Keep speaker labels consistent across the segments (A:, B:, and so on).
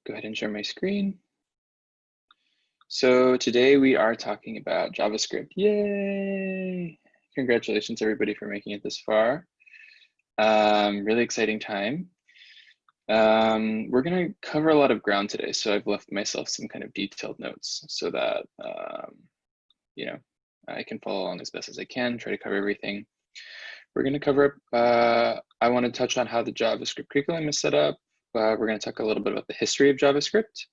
A: go ahead and share my screen. So today we are talking about JavaScript. Yay! Congratulations everybody for making it this far. Really exciting time. We're going to cover a lot of ground today, so I've left myself some kind of detailed notes so that I can follow along as best as I can, try to cover everything. We're going to cover, I want to touch on how the JavaScript curriculum is set up. We're going to talk a little bit about the history of JavaScript.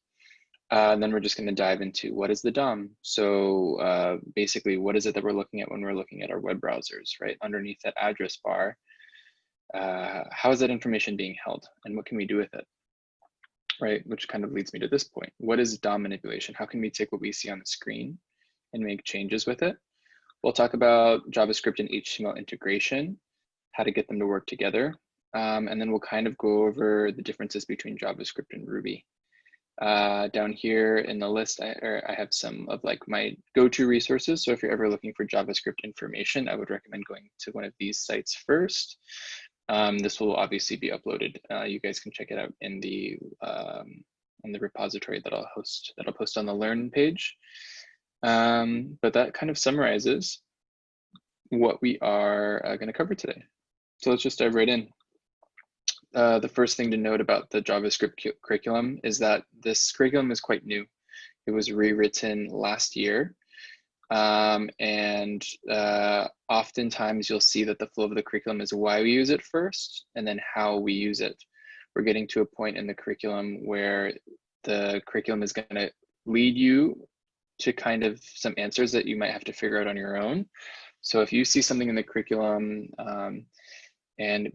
A: And then we're just going to dive into what is the DOM. So basically, what is it that we're looking at when we're looking at our web browsers, right? Underneath that address bar, how is that information being held and what can we do with it, right? Which kind of leads me to this point. What is DOM manipulation? How can we take what we see on the screen and make changes with it? We'll talk about JavaScript and HTML integration, how to get them to work together. And then we'll kind of go over the differences between JavaScript and Ruby. Down here in the list, I have some of like my go-to resources. So if you're ever looking for JavaScript information, I would recommend going to one of these sites first. This will obviously be uploaded. You guys can check it out in the repository that I'll post on the Learn page. But that kind of summarizes what we are going to cover today. So let's just dive right in. The first thing to note about the JavaScript curriculum is that this curriculum is quite new. It was rewritten last year. Oftentimes you'll see that the flow of the curriculum is why we use it first and then how we use it. We're getting to a point in the curriculum where the curriculum is going to lead you to kind of some answers that you might have to figure out on your own. So if you see something in the curriculum, and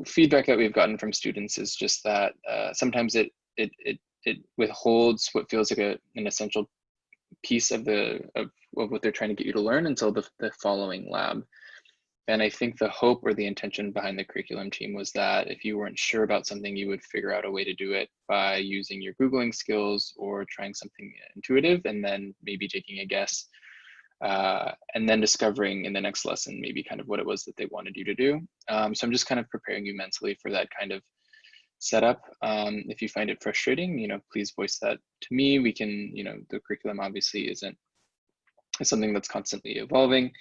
A: feedback that we've gotten from students is just that sometimes it withholds what feels like an essential piece of what they're trying to get you to learn until the following lab. And I think the hope or the intention behind the curriculum team was that if you weren't sure about something, you would figure out a way to do it by using your Googling skills or trying something intuitive and then maybe taking a guess. And then discovering in the next lesson maybe kind of what it was that they wanted you to do. So I'm just kind of preparing you mentally for that kind of setup. If you find it frustrating, please voice that to me. We can, the curriculum obviously is something that's constantly evolving.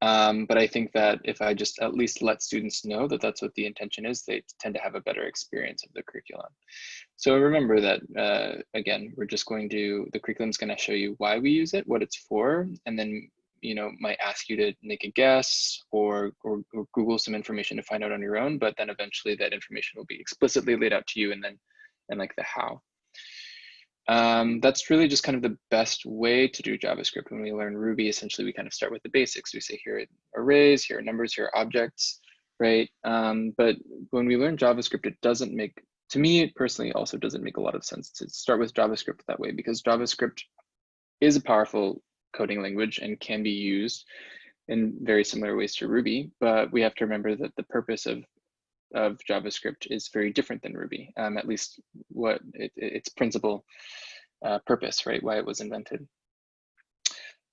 A: But I think that if I just at least let students know that that's what the intention is, they tend to have a better experience of the curriculum. So remember that, again, the curriculum is going to show you why we use it, what it's for, and then, might ask you to make a guess or Google some information to find out on your own, but then eventually that information will be explicitly laid out to you and like the how. That's really just kind of the best way to do JavaScript. When we learn Ruby, essentially we kind of start with the basics. We say here are arrays, here are numbers, here are objects, right? But when we learn JavaScript, it doesn't make, to me it personally also doesn't make a lot of sense to start with JavaScript that way, because JavaScript is a powerful coding language and can be used in very similar ways to Ruby, but we have to remember that the purpose of JavaScript is very different than Ruby, at least what its principal purpose, right? Why it was invented.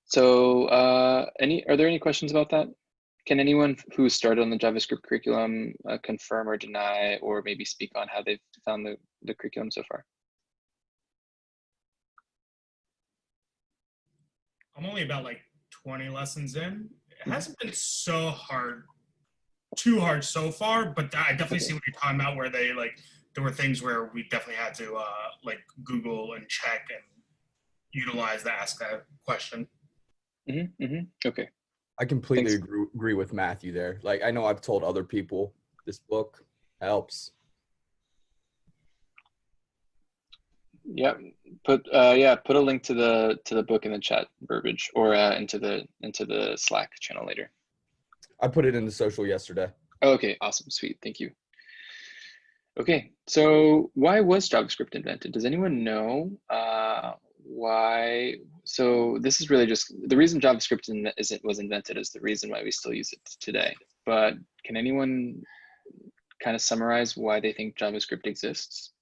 A: So are there any questions about that? Can anyone who started on the JavaScript curriculum confirm or deny, or maybe speak on how they've found the curriculum so far?
B: I'm only about like 20 lessons in. It hasn't been too hard so far, but I definitely see what you're talking about, where there were things where we definitely had to like Google and check and utilize to ask that question.
A: Okay.
C: I completely agree with Matthew there. Like, I know I've told other people this book helps.
A: Yeah, put a link to the book in the chat, Burbage, or into the Slack channel later.
C: I put it in the social yesterday.
A: Oh, okay, awesome, sweet, thank you. Okay, so why was JavaScript invented? Does anyone know why? So this is really just the reason JavaScript was invented is the reason why we still use it today. But can anyone kind of summarize why they think JavaScript exists?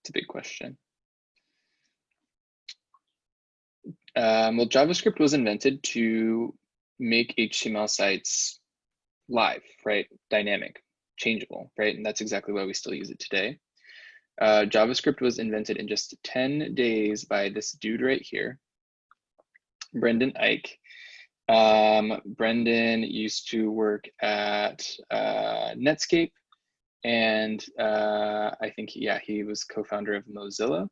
A: It's a big question. Well, JavaScript was invented to make HTML sites live, right? Dynamic, changeable, right? And that's exactly why we still use it today. JavaScript was invented in just 10 days by this dude right here, Brendan Eich. Brendan used to work at Netscape, and I think, he was co-founder of Mozilla.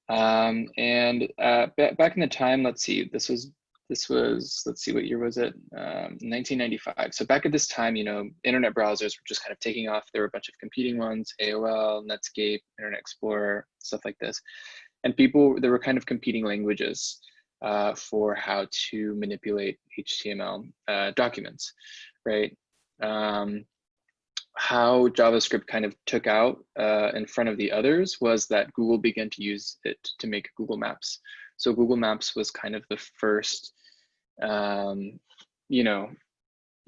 A: Back in the time, let's see, let's see, what year was it? 1995. So back at this time, internet browsers were just kind of taking off. There were a bunch of competing ones, AOL, Netscape, Internet Explorer, stuff like this. And there were kind of competing languages for how to manipulate HTML documents, right? How JavaScript kind of took out in front of the others was that Google began to use it to make Google Maps. So Google Maps was kind of the first,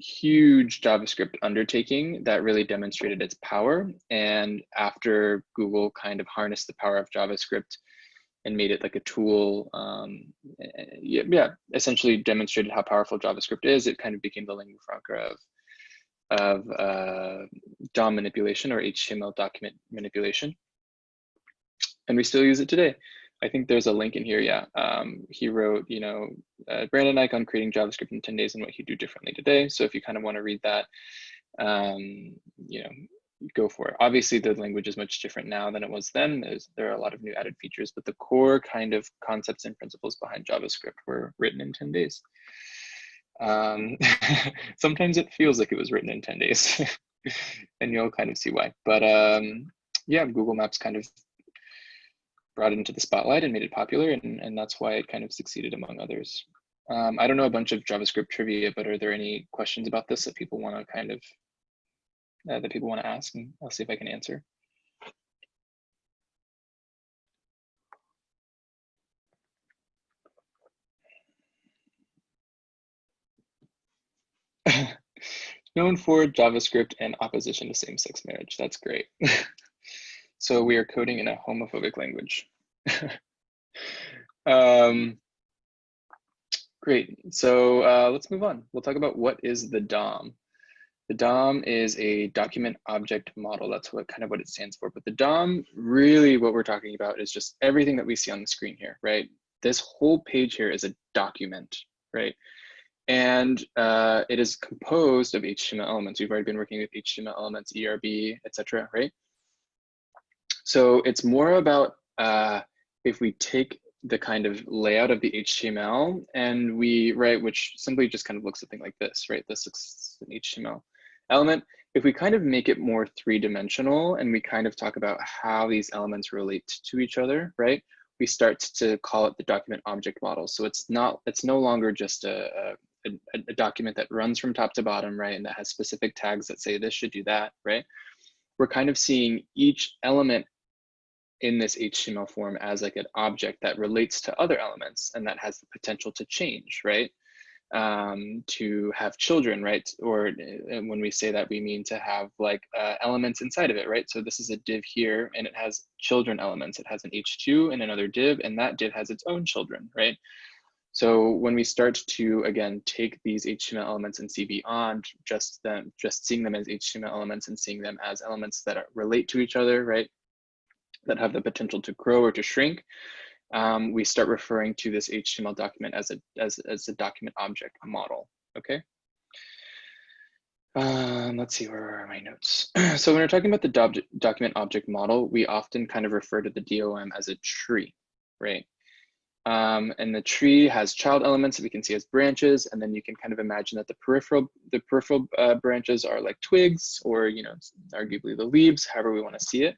A: huge JavaScript undertaking that really demonstrated its power. And after Google kind of harnessed the power of JavaScript and made it like a tool, essentially demonstrated how powerful JavaScript is, it kind of became the lingua franca of DOM manipulation, or HTML document manipulation. And we still use it today. I think there's a link in here. He wrote, Brandon Eich on creating JavaScript in 10 days and what he'd do differently today. So if you kind of want to read that, go for it. Obviously, the language is much different now than it was then. There are a lot of new added features, but the core kind of concepts and principles behind JavaScript were written in 10 days. Sometimes it feels like it was written in 10 days, and you'll kind of see why. But Google Maps kind of brought it into the spotlight and made it popular, and that's why it kind of succeeded among others. I don't know a bunch of JavaScript trivia, but are there any questions about this that people want to kind of ask? And I'll see if I can answer. Known for JavaScript and opposition to same-sex marriage. That's great. So we are coding in a homophobic language. Great. So let's move on. We'll talk about what is the DOM. The DOM is a document object model. That's what it stands for. But the DOM, really what we're talking about is just everything that we see on the screen here, right? This whole page here is a document, right? And it is composed of HTML elements. We've already been working with HTML elements, ERB, etc., right? So it's more about if we take the kind of layout of the HTML and which simply just kind of looks something like this, right? This looks an HTML element. If we kind of make it more three-dimensional and we kind of talk about how these elements relate to each other, right? We start to call it the document object model. So it's no longer just a document that runs from top to bottom, right? And that has specific tags that say this should do that, right? We're kind of seeing each element in this HTML form as like an object that relates to other elements and that has the potential to change, right? To have children, right? Or when we say that, we mean to have like elements inside of it, right? So this is a div here and it has children elements. It has an H2 and another div, and that div has its own children, right? So when we start to, again, take these HTML elements and see beyond just seeing them as HTML elements and seeing them as elements that relate to each other, right? That have the potential to grow or to shrink, we start referring to this HTML document as a document object model, okay? Let's see, where are my notes? So when we're talking about the document object model, we often kind of refer to the DOM as a tree, right? And the tree has child elements that we can see as branches, and then you can kind of imagine that the peripheral branches are like twigs, or arguably the leaves, however we want to see it.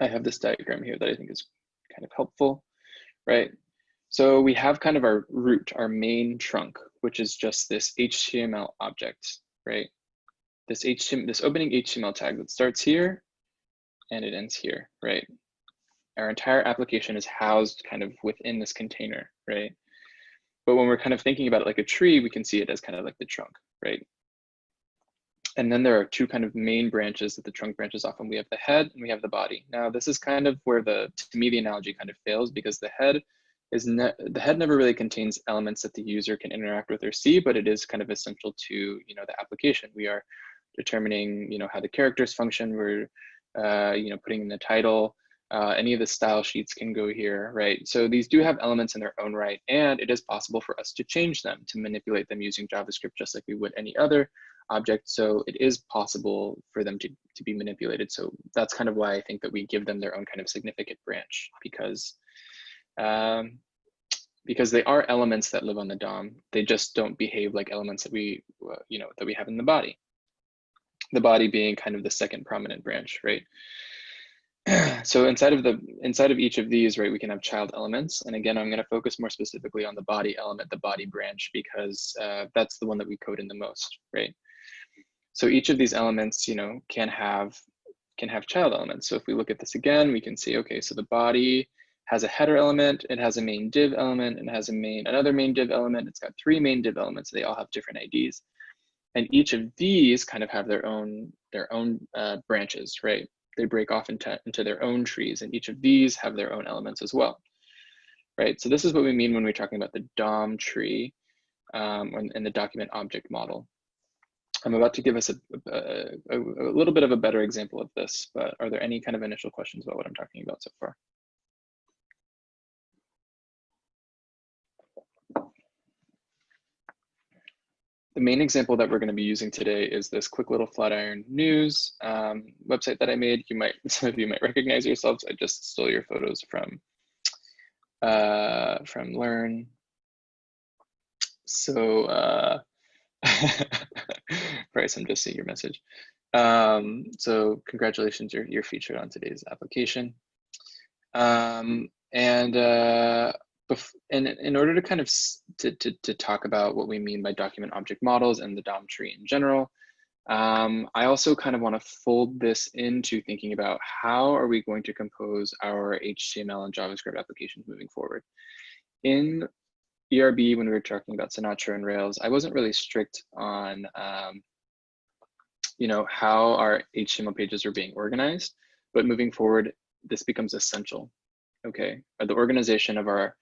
A: I have this diagram here that I think is kind of helpful, right? So we have kind of our root, our main trunk, which is just this HTML object, right? This opening HTML tag that starts here and it ends here, right? Our entire application is housed kind of within this container, right? But when we're kind of thinking about it like a tree, we can see it as kind of like the trunk, right? And then there are two kind of main branches that the trunk branches off, and we have the head and we have the body. Now, this is kind of where to me, the analogy kind of fails, because the head the head never really contains elements that the user can interact with or see, but it is kind of essential to, you know, the application. We are determining, you know, how the characters function. We're, you know, putting in the title. Any of the style sheets can go here, right? So these do have elements in their own right, and it is possible for us to change them, to manipulate them using JavaScript, just like we would any other object. So it is possible for them to be manipulated. So that's kind of why I think that we give them their own kind of significant branch, because they are elements that live on the DOM. They just don't behave like elements that we, you know, that we have in the body. The body being kind of the second prominent branch, right? So inside of each of these, right, we can have child elements. And again, I'm going to focus more specifically on the body element, the body branch, because that's the one that we code in the most, right? So each of these elements, you know, can have child elements. So if we look at this again, we can see, okay, so the body has a header element, it has a main div element, and has another main div element. It's got 3 main div elements. They all have different IDs. And each of these kind of have their own branches, right? They break off into their own trees, and each of these have their own elements as well, right? So this is what we mean when we're talking about the DOM tree in the document object model. I'm about to give us a little bit of a better example of this, but are there any kind of initial questions about what I'm talking about so far? The main example that we're going to be using today is this quick little Flatiron News website that I made. Some of you might recognize yourselves. I just stole your photos from Learn. So Bryce, I'm just seeing your message. So congratulations, you're featured on today's application. And in order to kind of to talk about what we mean by document object models and the DOM tree in general, I also kind of want to fold this into thinking about how are we going to compose our HTML and JavaScript applications moving forward. In ERB, when we were talking about Sinatra and Rails, I wasn't really strict on you know, how our HTML pages are being organized, but moving forward, this becomes essential. Okay, the organization of our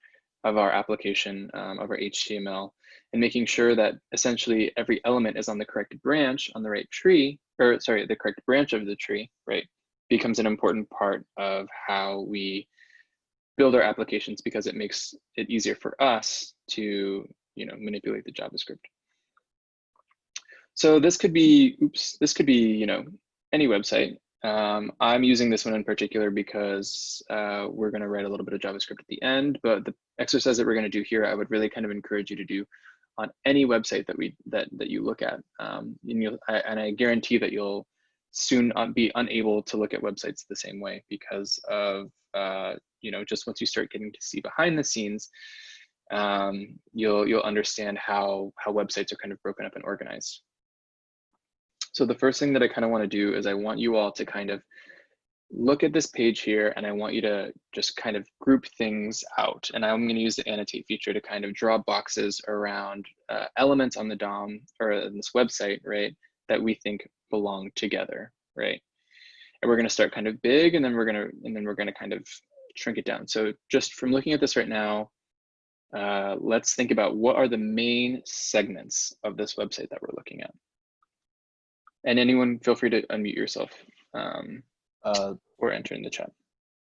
A: application, of our HTML, and making sure that essentially every element is on the correct branch on the right tree, or sorry, the correct branch of the tree, right, becomes an important part of how we build our applications, because it makes it easier for us to, you know, manipulate the JavaScript. So this could be, you know, any website. I'm using this one in particular because we're going to write a little bit of JavaScript at the end, but the exercise that we're going to do here, I would really kind of encourage you to do on any website that you look at. And I guarantee that you'll soon be unable to look at websites the same way, because of, you know, just once you start getting to see behind the scenes, you'll understand how websites are kind of broken up and organized. So the first thing that I kind of want to do is I want you all to kind of look at this page here, and I want you to just kind of group things out. And I'm going to use the annotate feature to kind of draw boxes around elements on the DOM or in this website, right, that we think belong together, right? And we're going to start kind of big, and then we're going to kind of shrink it down. So just from looking at this right now, let's think about what are the main segments of this website that we're looking at. And anyone, feel free to unmute yourself or enter in the chat.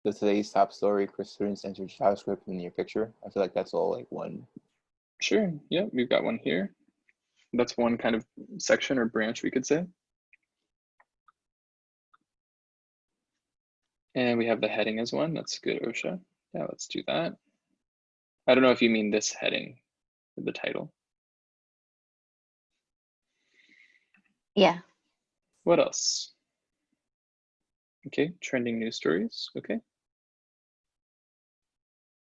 D: The today's top story for students entered JavaScript in your picture. I feel like that's all like one.
A: Sure. Yeah, we've got one here. That's one kind of section or branch, we could say. And we have the heading as one. That's good, Osha. Yeah, let's do that. I don't know if you mean this heading, the title.
E: Yeah.
A: What else? Okay, trending news stories. Okay.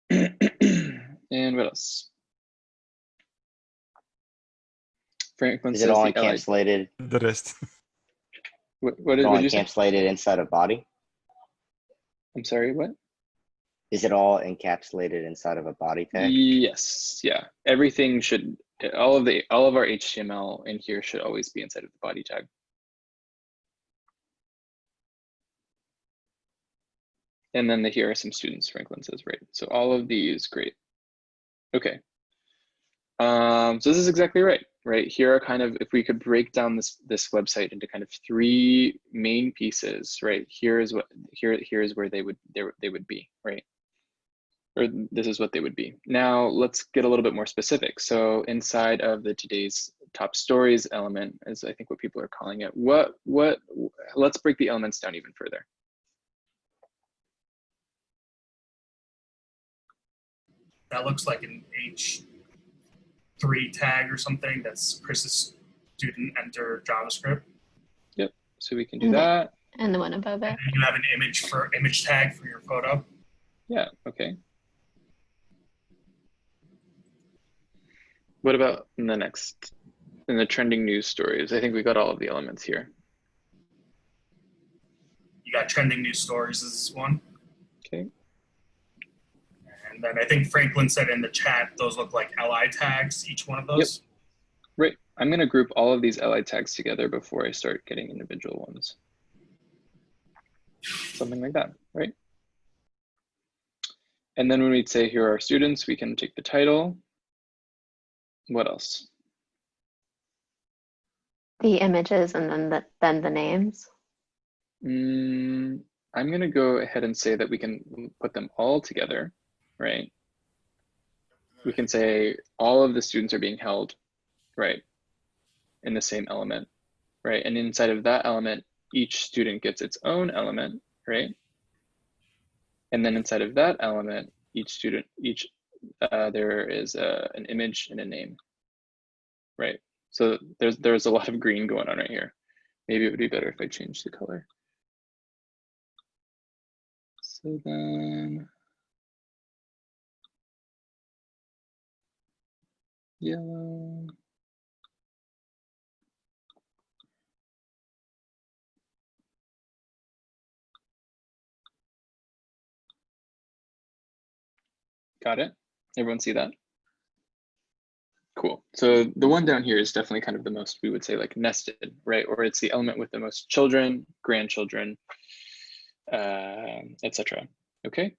A: And what else? Franklin
F: Is
A: says
F: it all
A: the allied.
F: encapsulated?
G: The rest.
A: What did
F: All
A: you say?
F: encapsulated inside of body?
A: I'm sorry, what?
F: Is it all encapsulated inside of a body tag?
A: Yes, yeah. Everything should, all of our HTML in here should always be inside of the body tag. And then here are some students, Franklin says, right? So all of these, great. Okay. So this is exactly right. Right here are kind of, if we could break down this website into kind of 3 main pieces, right? Here is where they would be, right? Or this is what they would be. Now let's get a little bit more specific. So inside of the today's top stories element, is I think what people are calling it. Let's break the elements down even further.
B: That looks like an H3 tag or something. That's Chris's student enter JavaScript.
A: Yep. So we can do that.
E: And the one above it.
B: And you have an image tag for your photo.
A: Yeah. Okay. What about in the trending news stories? I think we got all of the elements here.
B: You got trending news stories is one.
A: Okay.
B: And then I think Franklin said in the chat, those look like LI tags, each one of those.
A: Yep. Right. I'm going to group all of these LI tags together before I start getting individual ones. Something like that, right? And then when we say here are our students, we can take the title. What else?
E: The images and then the names.
A: I'm going to go ahead and say that we can put them all together, right? We can say all of the students are being held, right, in the same element, right? And inside of that element, each student gets its own element, right? And then inside of that element, there is an image and a name, right? So there's a lot of green going on right here. Maybe it would be better if I changed the color. So then, yellow. Got it? Everyone see that? Cool. So the one down here is definitely kind of the most, we would say, like nested, right? Or it's the element with the most children, grandchildren, etc. Okay.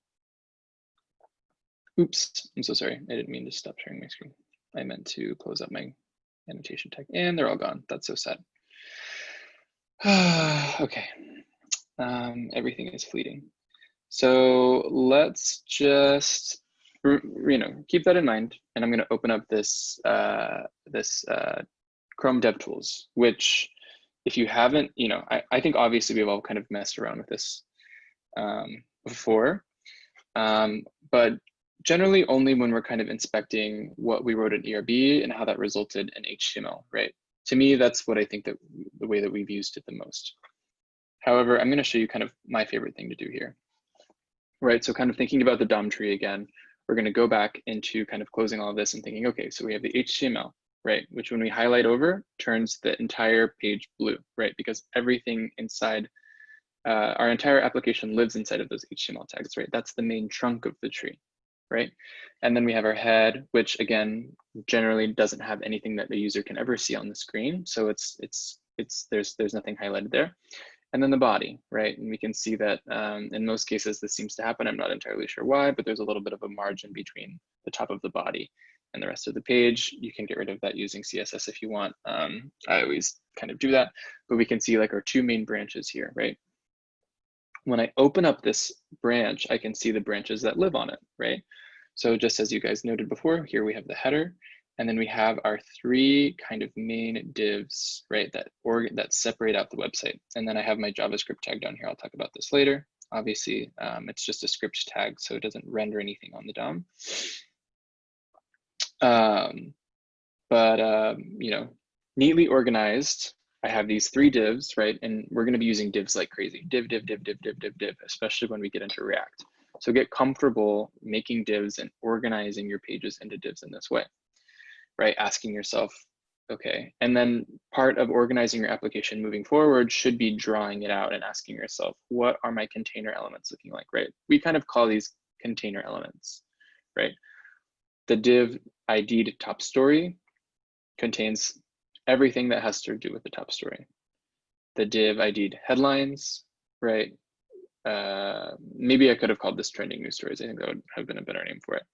A: Oops, I'm so sorry. I didn't mean to stop sharing my screen. I meant to close up my annotation tag, and they're all gone. That's so sad. Okay. Everything is fleeting. So let's just, keep that in mind. And I'm going to open up this Chrome DevTools, which if you haven't, I think obviously we've all kind of messed around with this before, but generally only when we're kind of inspecting what we wrote in ERB and how that resulted in HTML, right? To me, that's what I think that the way that we've used it the most. However, I'm going to show you kind of my favorite thing to do here, right? So kind of thinking about the DOM tree again, we're going to go back into kind of closing all of this and thinking, okay, so we have the HTML, right? Which when we highlight over, turns the entire page blue, right? Because everything inside, our entire application lives inside of those HTML tags, right? That's the main trunk of the tree, right? And then we have our head, which again, generally doesn't have anything that the user can ever see on the screen. So there's nothing highlighted there. And then the body, right? And we can see that in most cases, this seems to happen. I'm not entirely sure why, but there's a little bit of a margin between the top of the body and the rest of the page. You can get rid of that using CSS if you want. I always kind of do that, but we can see like our 2 main branches here, right? When I open up this branch, I can see the branches that live on it, right? So just as you guys noted before, here we have the header, and then we have our 3 kind of main divs, right, that separate out the website. And then I have my JavaScript tag down here. I'll talk about this later. Obviously, it's just a script tag, so it doesn't render anything on the DOM. Neatly organized, I have these 3 divs, right? And we're going to be using divs like crazy. Div, especially when we get into React. So get comfortable making divs and organizing your pages into divs in this way, right? Asking yourself, okay. And then part of organizing your application moving forward should be drawing it out and asking yourself, what are my container elements looking like, right? We kind of call these container elements, right? The div ID'd top story contains everything that has to do with the top story. The div ID'd headlines, right? Maybe I could have called this trending news stories. I think that would have been a better name for it,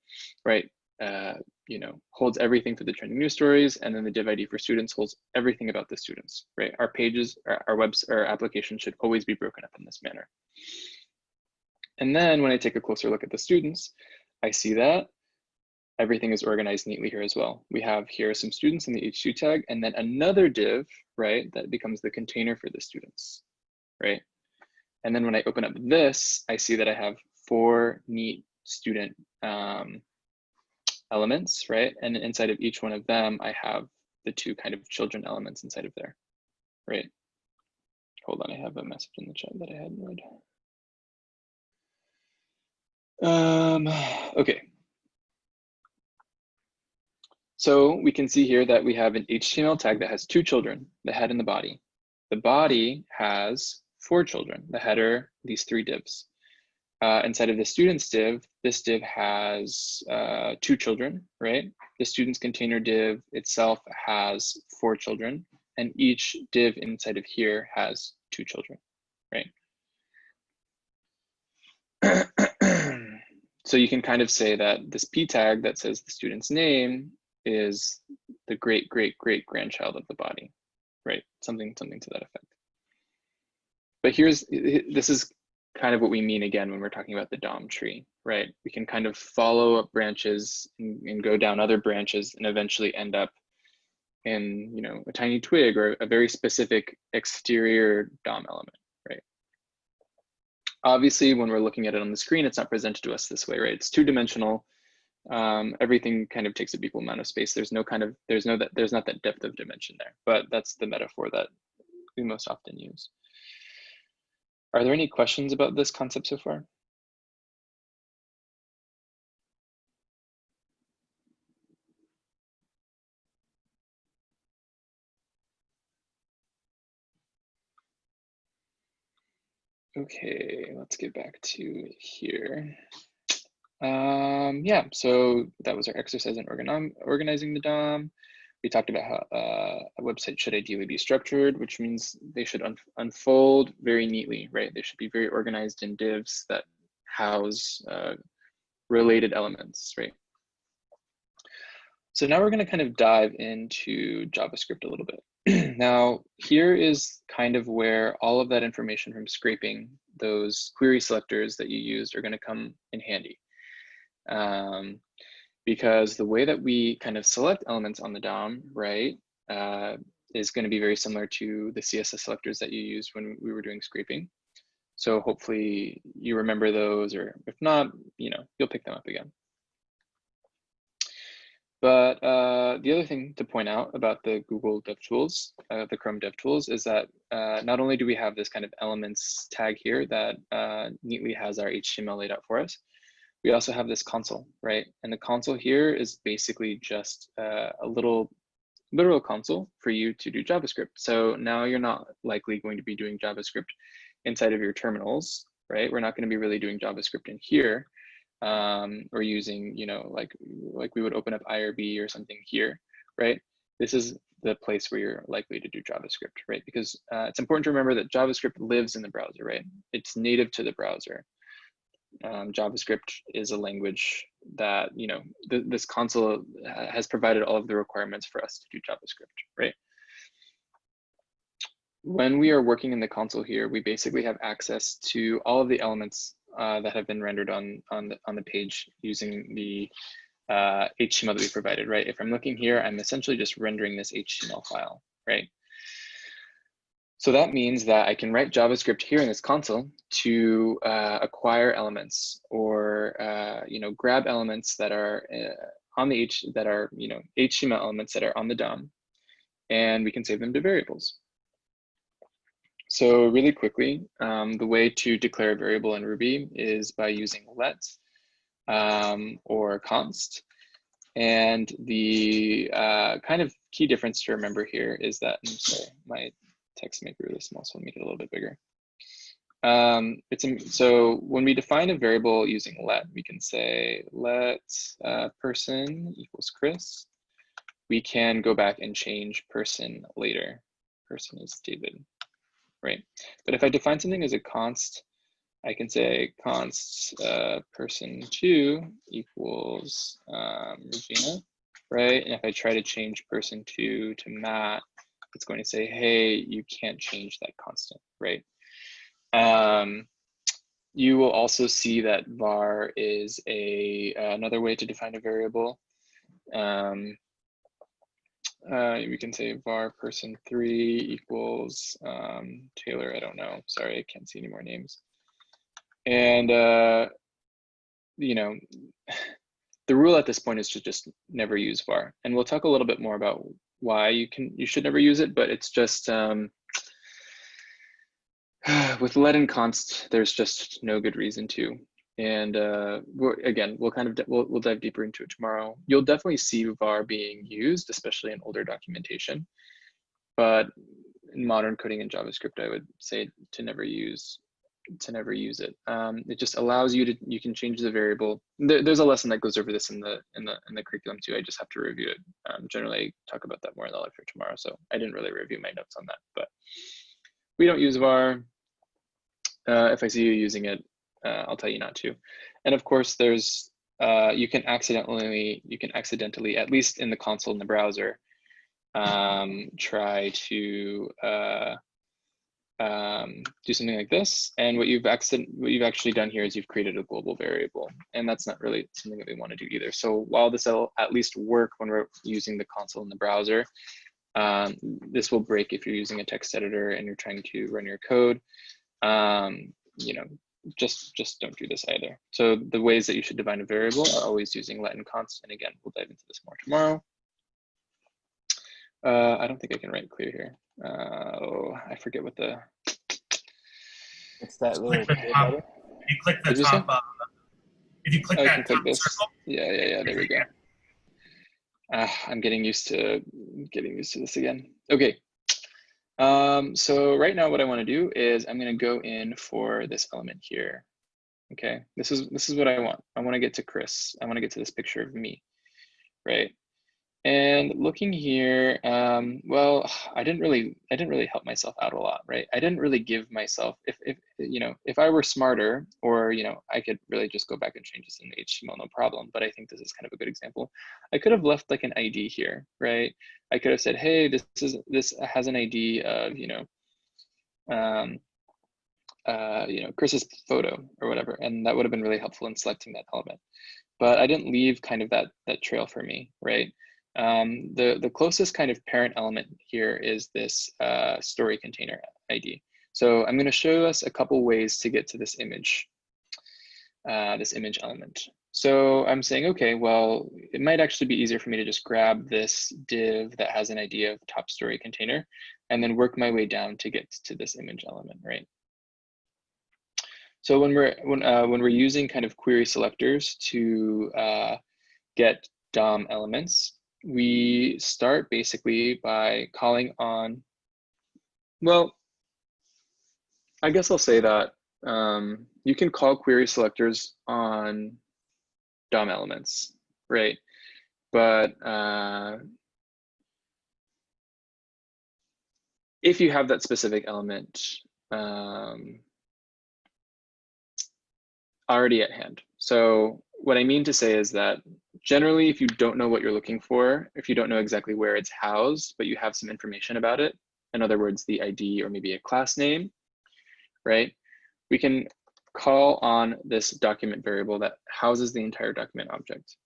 A: right? you know, holds everything for the trending news stories, and then the div ID for students holds everything about the students, right? Our pages, our webs, our application should always be broken up in this manner. And then when I take a closer look at the students, I see that everything is organized neatly here as well. We have here some students in the H2 tag, and then another div, right, that becomes the container for the students, right? And then when I open up this, I see that I have 4 neat student elements, right? And inside of each one of them, I have the 2 kind of children elements inside of there, right? Hold on, I have a message in the chat that I hadn't read. Okay. So we can see here that we have an HTML tag that has 2 children, the head and the body. The body has 4 children, the header, these 3 divs. Inside of the students div, this div has 2 children, right? The students container div itself has 4 children, and each div inside of here has 2 children, right? So you can kind of say that this P tag that says the student's name is the great grandchild of the body, right? Something to that effect. But this is kind of what we mean again when we're talking about the DOM tree, right? We can kind of follow up branches and go down other branches and eventually end up in, you know, a tiny twig or a very specific exterior DOM element, right? Obviously, when we're looking at it on the screen, it's not presented to us this way, right? It's 2-dimensional. Everything kind of takes up equal amount of space. There's not that depth of dimension there, but that's the metaphor that we most often use. Are there any questions about this concept so far? Okay, let's get back to here. Yeah, so that was our exercise in organizing the DOM. We talked about how a website should ideally be structured, which means they should unfold very neatly, right? They should be very organized in divs that house related elements, right? So now we're going to kind of dive into JavaScript a little bit. Now, here is kind of where all of that information from scraping, those query selectors that you used, are going to come in handy. Because the way that we kind of select elements on the DOM, right, is going to be very similar to the CSS selectors that you used when we were doing scraping. So hopefully you remember those, or if not, you know, you'll pick them up again. But the other thing to point out about the Google DevTools, the Chrome DevTools, is that not only do we have this kind of elements tag here that neatly has our HTML laid out for us, we also have this console, right? And the console here is basically just a literal console for you to do JavaScript. So now you're not likely going to be doing JavaScript inside of your terminals, right? We're not going to be really doing JavaScript in here. Or using, you know, like we would open up IRB or something here, right? This is the place where you're likely to do JavaScript, right? Because it's important to remember that JavaScript lives in the browser, right? It's native to the browser. JavaScript is a language that, you know, this console has provided all of the requirements for us to do JavaScript, right? When we are working in the console here, we basically have access to all of the elements that have been rendered on the page using the HTML that we provided, right? If I'm looking here, I'm essentially just rendering this HTML file, right? So that means that I can write JavaScript here in this console to acquire elements, or you know, grab elements that are on the HTML elements that are on the DOM, and we can save them to variables. So really quickly, the way to declare a variable in Ruby is by using let or const. And the kind of key difference to remember here is that, I'm sorry, my text may be really small, so I'll make it a little bit bigger. So when we define a variable using let, we can say let person equals Chris. We can go back and change person later. Person is David. Right. But if I define something as a const, I can say const person2 equals Regina, right? And if I try to change person2 to Matt, it's going to say, hey, you can't change that constant, right? You will also see that var is another way to define a variable. We can say var person3 equals Taylor, I don't know, sorry, I can't see any more names. And, you know, the rule at this point is to just never use var. And we'll talk a little bit more about why you should never use it, but it's just, with let and const, there's just no good reason to. And again, we'll dive deeper into it tomorrow. You'll definitely see var being used, especially in older documentation. But in modern coding in JavaScript, I would say to never use it. It just allows you can change the variable. There's a lesson that goes over this in the curriculum too. I just have to review it. Generally, I talk about that more in the lecture tomorrow, so I didn't really review my notes on that. But we don't use var. If I see you using it, I'll tell you not to. And of course, there's you can accidentally, at least in the console in the browser, try to do something like this. And what you've actually done here is you've created a global variable, and that's not really something that we want to do either. So while this will at least work when we're using the console in the browser, this will break if you're using a text editor and you're trying to run your code. You know, just don't do this either. So the ways that you should define a variable are always using let and const. And again, we'll dive into this more tomorrow. I don't think I can write clear here. Oh, I forget what the.
D: It's that little.
B: Click the top. If you click the top, if you click
A: I
B: that
A: can click
B: top
A: this.
B: circle.
A: Yeah. There we go. I'm getting used to this again. Okay. So right now what I want to do is I'm going to go in for this element here. Okay, this is what I want. I want to get to Chris. I want to get to this picture of me, right? And looking here, well, I didn't really help myself out a lot, right? I didn't really give myself, if I were smarter, or I could really just go back and change this in HTML, no problem. But I think this is kind of a good example. I could have left like an ID here, right? I could have said, hey, this has an ID of Chris's photo or whatever, and that would have been really helpful in selecting that element. But I didn't leave kind of that trail for me, right? The closest kind of parent element here is this story container ID. So I'm going to show us a couple ways to get to this image element. So I'm saying, okay, well, it might actually be easier for me to just grab this div that has an ID of top story container and then work my way down to get to this image element, right? So when we're using kind of query selectors to get DOM elements, we start basically by calling on, well, I guess I'll say that you can call query selectors on DOM elements, right? But if you have that specific element already at hand. So what I mean to say is that generally, if you don't know what you're looking for, if you don't know exactly where it's housed, but you have some information about it, in other words, the ID or maybe a class name, right? We can call on this document variable that houses the entire document object.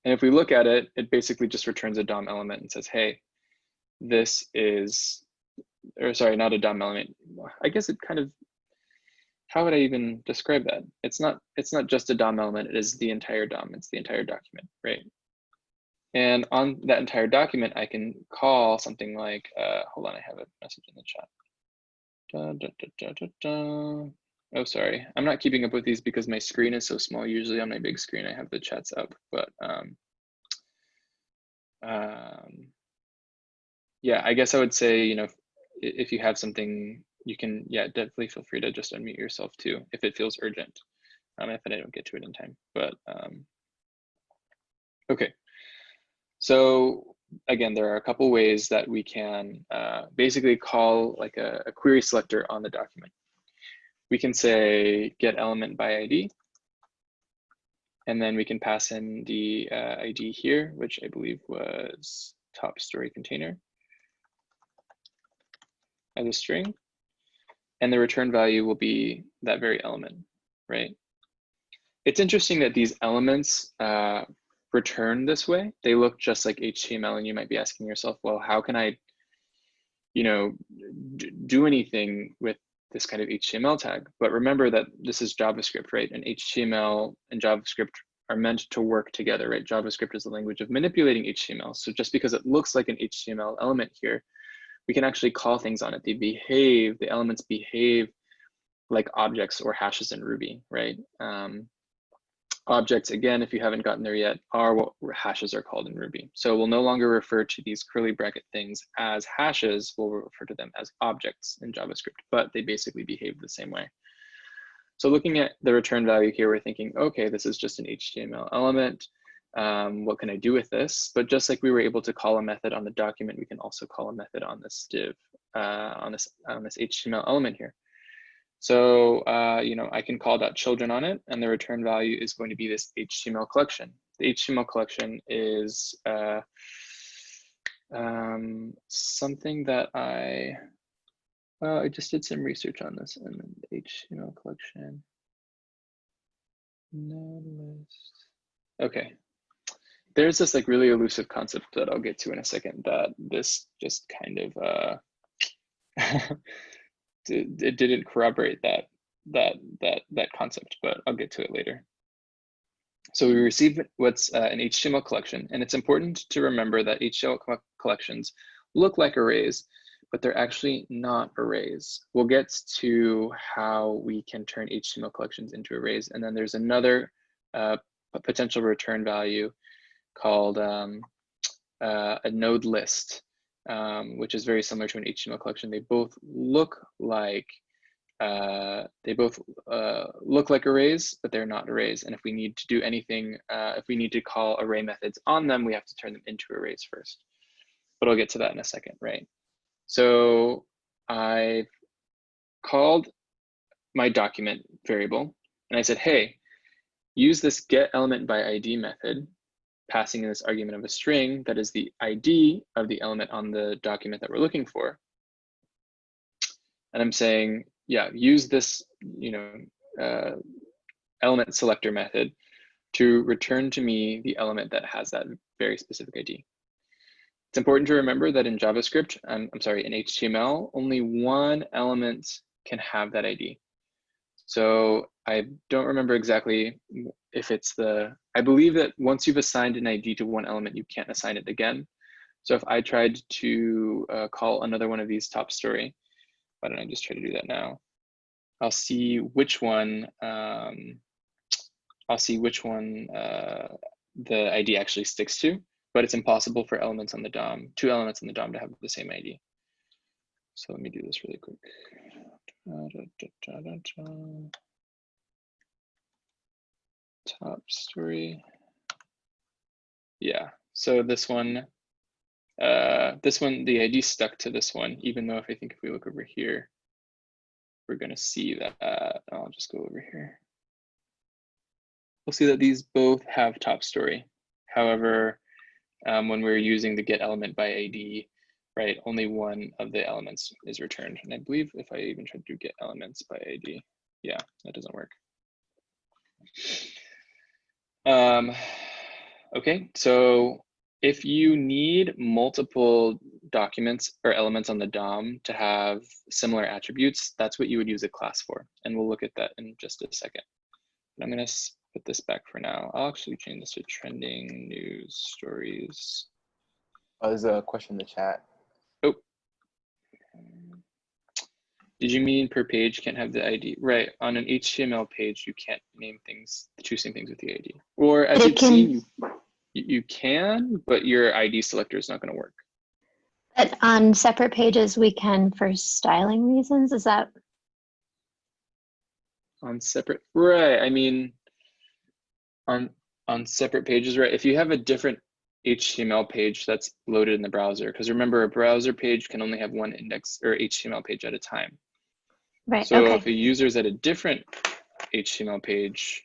A: And if we look at it, it basically just returns a DOM element and says, hey, this is, or sorry, not a DOM element. I guess it kind of, how would I even describe that? It's not just a DOM element, it is the entire DOM, it's the entire document, right? And on that entire document, I can call something like, hold on, I have a message in the chat. Oh, sorry, I'm not keeping up with these because my screen is so small. Usually on my big screen, I have the chats up, but yeah, I guess I would say, if you have something, you can, yeah, definitely feel free to just unmute yourself too, if it feels urgent, if I don't get to it in time, but okay. So again, there are a couple ways that we can basically call like a query selector on the document. we can say get element by ID. And then we can pass in the ID here, which I believe was top story container as a string. And the return value will be that very element, right? It's interesting that these elements return this way. They look just like HTML, and you might be asking yourself, well, how can I, do anything with this kind of HTML tag? But remember that this is JavaScript, right? And HTML and JavaScript are meant to work together, right? JavaScript is the language of manipulating HTML. So just because it looks like an HTML element here, we can actually call things on it. The elements behave like objects or hashes in Ruby, right? Objects, again, if you haven't gotten there yet, are what hashes are called in Ruby. So we'll no longer refer to these curly bracket things as hashes, we'll refer to them as objects in JavaScript, but they basically behave the same way. So looking at the return value here, we're thinking, okay, this is just an HTML element. What can I do with this? But just like we were able to call a method on the document, we can also call a method on this div, on this HTML element here. So, I can call .children on it, and the return value is going to be this HTML collection. The HTML collection is something that I just did some research on this, and then the HTML collection. Node list. Okay. There's this like really elusive concept that I'll get to in a second that this just kind of it didn't corroborate that concept, but I'll get to it later. So we receive what's an HTML collection, and it's important to remember that HTML collections look like arrays, but they're actually not arrays. We'll get to how we can turn HTML collections into arrays, and then there's another potential return value called a node list, which is very similar to an HTML collection. They both look like arrays, but they're not arrays. And if we need to do anything, if we need to call array methods on them, we have to turn them into arrays first. But I'll get to that in a second, right? So I called my document variable, and I said, hey, use this get element by ID method, passing in this argument of a string that is the ID of the element on the document that we're looking for. And I'm saying, yeah, use this, element selector method to return to me the element that has that very specific ID. It's important to remember that in JavaScript, in HTML, only one element can have that ID. So I don't remember exactly if it's I believe that once you've assigned an ID to one element, you can't assign it again. So if I tried to call another one of these top story, why don't I just try to do that now? I'll see which one, the ID actually sticks to, but it's impossible for elements on the DOM, two elements in the DOM to have the same ID. So let me do this really quick. Top story. Yeah, so this one, the ID stuck to this one, even though if we look over here, we're gonna see that, I'll just go over here. We'll see that these both have top story. However, when we're using the get element by ID, right, only one of the elements is returned. And I believe if I even try to do get elements by ID, yeah, that doesn't work. Okay, so if you need multiple documents or elements on the DOM to have similar attributes, that's what you would use a class for. And we'll look at that in just a second. But I'm gonna put this back for now. I'll actually change this to trending news stories.
D: There's a question in the chat.
A: Oh. Did you mean per page can't have the ID? Right, on an HTML page, you can't name things, choosing things with the ID. Or as you've seen, you can, but your ID selector is not gonna work.
E: But on separate pages, we can for styling reasons, is that?
A: On separate, right, I mean, on separate pages, right? If you have a different HTML page that's loaded in the browser, because remember, a browser page can only have one index or HTML page at a time.
E: Right.
A: So
E: Okay.
A: if a user is at a different HTML page,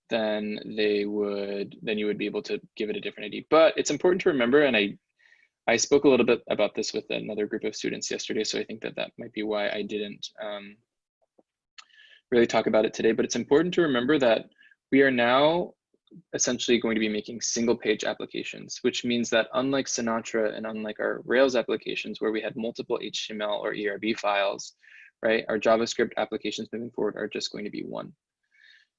A: then you would be able to give it a different ID. But it's important to remember, and I spoke a little bit about this with another group of students yesterday, so I think that might be why I didn't really talk about it today. But it's important to remember that we are now essentially going to be making single page applications, which means that unlike Sinatra and unlike our Rails applications where we had multiple HTML or ERB files, right, our JavaScript applications moving forward are just going to be one.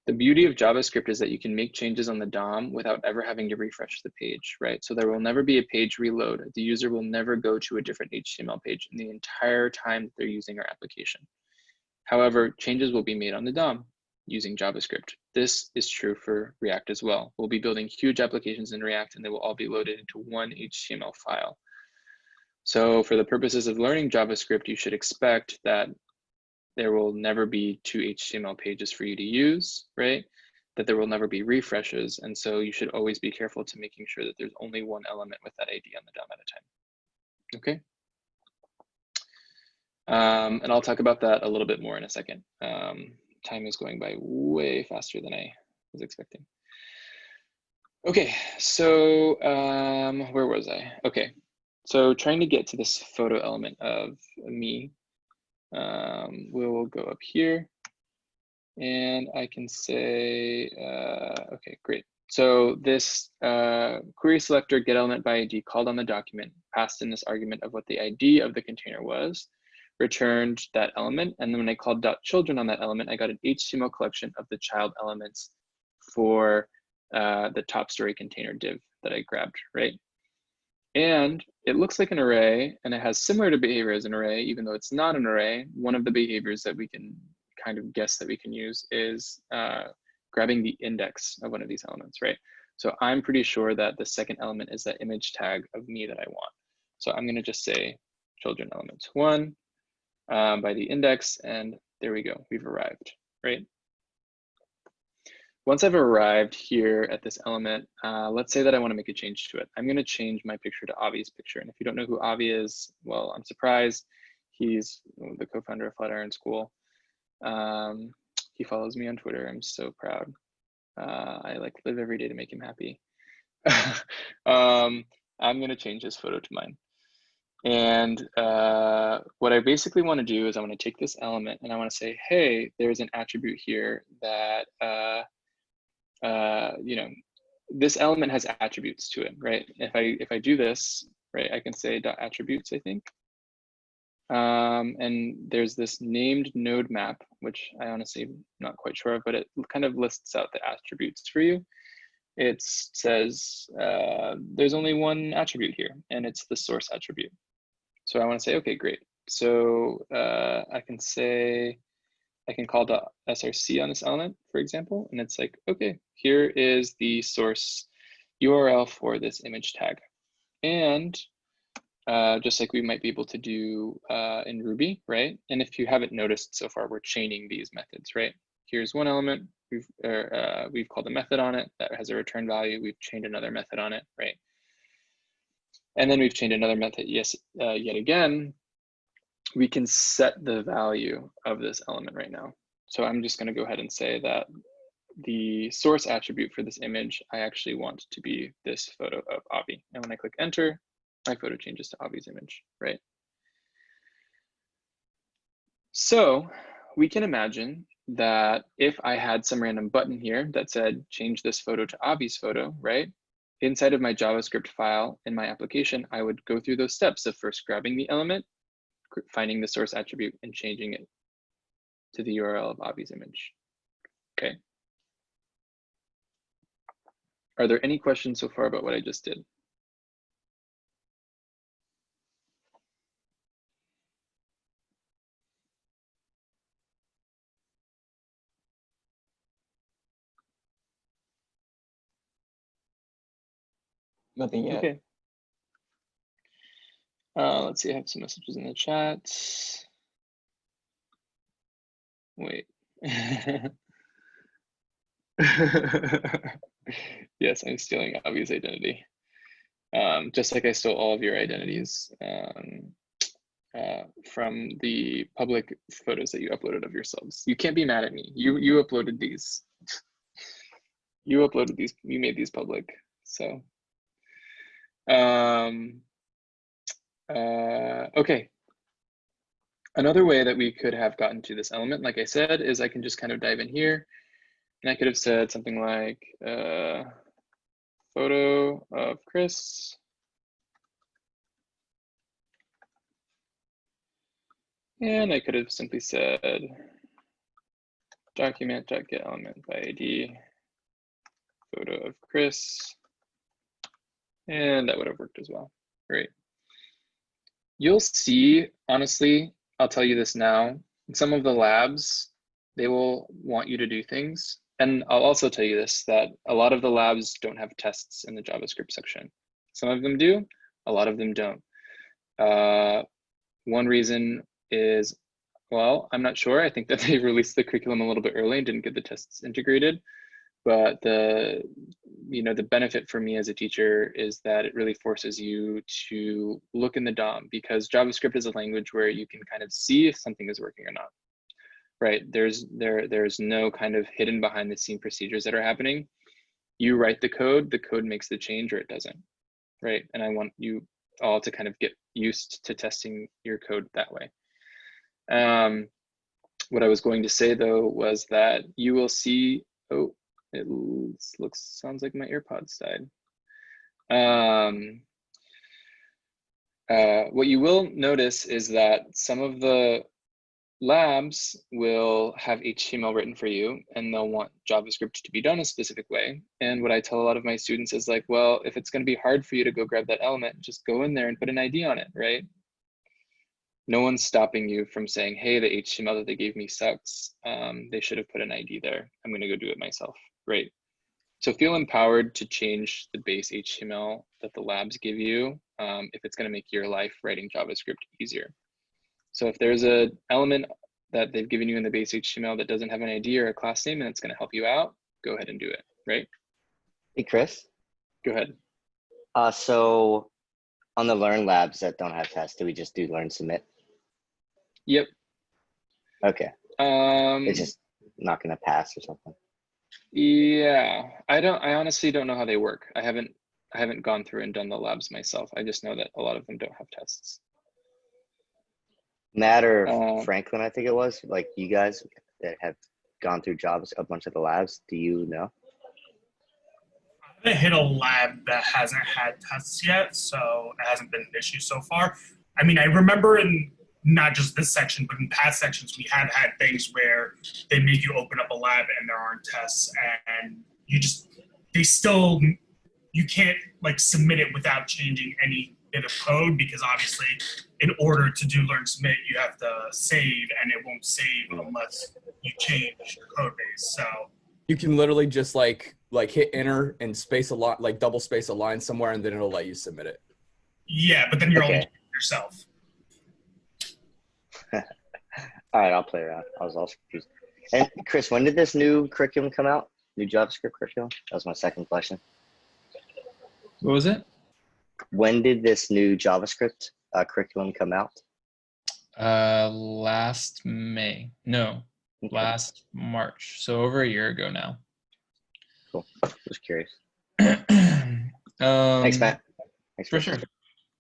A: The beauty of JavaScript is that you can make changes on the DOM without ever having to refresh the page, right? So there will never be a page reload. The user will never go to a different HTML page in the entire time that they're using our application. However, changes will be made on the DOM using JavaScript. This is true for React as well. We'll be building huge applications in React and they will all be loaded into one HTML file. So for the purposes of learning JavaScript, you should expect that there will never be two HTML pages for you to use, right? That there will never be refreshes. And so you should always be careful to making sure that there's only one element with that ID on the DOM at a time. Okay. And I'll talk about that a little bit more in a second. Time is going by way faster than I was expecting. Okay, so where was I? Okay, so trying to get to this photo element of me. We'll go up here and I can say, okay, great. So this query selector get element by ID called on the document, passed in this argument of what the ID of the container was, returned that element. And then when I called .children on that element, I got an HTML collection of the child elements for the top story container div that I grabbed, right? And it looks like an array and it has similar to behavior as an array, even though it's not an array. One of the behaviors that we can kind of guess that we can use is grabbing the index of one of these elements, right? So I'm pretty sure that the second element is that image tag of me that I want. So I'm gonna just say children elements 1 by the index, and there we go, we've arrived, right? Once I've arrived here at this element, let's say that I want to make a change to it. I'm going to change my picture to Avi's picture. And if you don't know who Avi is, well, I'm surprised. He's the co-founder of Flatiron School. He follows me on Twitter. I'm so proud. I like live every day to make him happy. I'm going to change his photo to mine. And what I basically want to do is I want to take this element and I want to say, hey, there's an attribute here that you know, this element has attributes to it, right? If I do this, right, I can say dot attributes, I think. And there's this named node map, which I honestly am not quite sure of, but it kind of lists out the attributes for you. It says there's only one attribute here, and it's the source attribute. So I want to say, okay, great. So I can say, I can call the src on this element, for example, and it's like, okay, here is the source URL for this image tag. And just like we might be able to do in Ruby, right? And if you haven't noticed so far, we're chaining these methods, right? Here's one element, we've called a method on it that has a return value. We've chained another method on it, right? And then we've chained another method, yet again. We can set the value of this element right now. So I'm just going to go ahead and say that the source attribute for this image, I actually want to be this photo of Avi. And when I click enter, my photo changes to Avi's image, right? So we can imagine that if I had some random button here that said, change this photo to Avi's photo, right? Inside of my JavaScript file in my application, I would go through those steps of first grabbing the element, finding the source attribute and changing it to the URL of Avi's image. Okay. Are there any questions so far about what I just did?
D: Nothing yet.
A: Okay. Let's see, I have some messages in the chat. Wait. Yes, I'm stealing Avi's identity. Just like I stole all of your identities. from the public photos that you uploaded of yourselves. You can't be mad at me. You uploaded these. You uploaded these. You made these public. So, okay. Another way that we could have gotten to this element, like I said, is I can just kind of dive in here, and I could have said something like photo of Chris. And I could have simply said document.getElement by ID, photo of Chris, and that would have worked as well. Great. You'll see, honestly, I'll tell you this now, in some of the labs, they will want you to do things. And I'll also tell you this, that a lot of the labs don't have tests in the JavaScript section. Some of them do, a lot of them don't. One reason is, well, I'm not sure. I think that they released the curriculum a little bit early and didn't get the tests integrated. But the benefit for me as a teacher is that it really forces you to look in the DOM, because JavaScript is a language where you can kind of see if something is working or not. Right? There's no kind of hidden behind the scene procedures that are happening. You write the code makes the change or it doesn't. Right? And I want you all to kind of get used to testing your code that way. What I was going to say though was that you will see, oh, it sounds like my AirPods died. What you will notice is that some of the labs will have HTML written for you, and they'll want JavaScript to be done a specific way. And what I tell a lot of my students is like, well, if it's going to be hard for you to go grab that element, just go in there and put an ID on it, right? No one's stopping you from saying, hey, the HTML that they gave me sucks. They should have put an ID there. I'm going to go do it myself. Right. So feel empowered to change the base HTML that the labs give you if it's going to make your life writing JavaScript easier. So if there's an element that they've given you in the base HTML that doesn't have an ID or a class name and it's going to help you out, go ahead and do it. Right.
F: Hey, Chris.
A: Go ahead.
F: So on the Learn labs that don't have tests, do we just do Learn Submit?
A: Yep.
F: Okay. It's just not going to pass or something.
A: Yeah, I honestly don't know how they work. I haven't gone through and done the labs myself. I just know that a lot of them don't have tests.
F: Matt or Franklin, I think it was, like you guys that have gone through a bunch of the labs, do you know?
B: I haven't hit a lab that hasn't had tests yet, so it hasn't been an issue so far. I mean, I remember in not just this section, but in past sections, we have had things where they make you open up a lab and there aren't tests, and you can't like submit it without changing any bit of code, because obviously in order to do Learn Submit, you have to save, and it won't save unless you change your code base. So
C: You can literally just like hit enter and space a lot, like double space a line somewhere, and then it'll let you submit it.
B: yeah, but then you're only doing it yourself.
F: All right, I'll play around. I was also confused. And Chris, when did this new curriculum come out? New JavaScript curriculum? That was my second question.
G: What was it?
F: When did this new JavaScript curriculum come out?
G: Last May. No,
F: Okay.
G: last March. So over a year ago now.
F: Cool. Just curious.
G: Thanks,
F: Thanks, Matt. Thanks
G: For sure.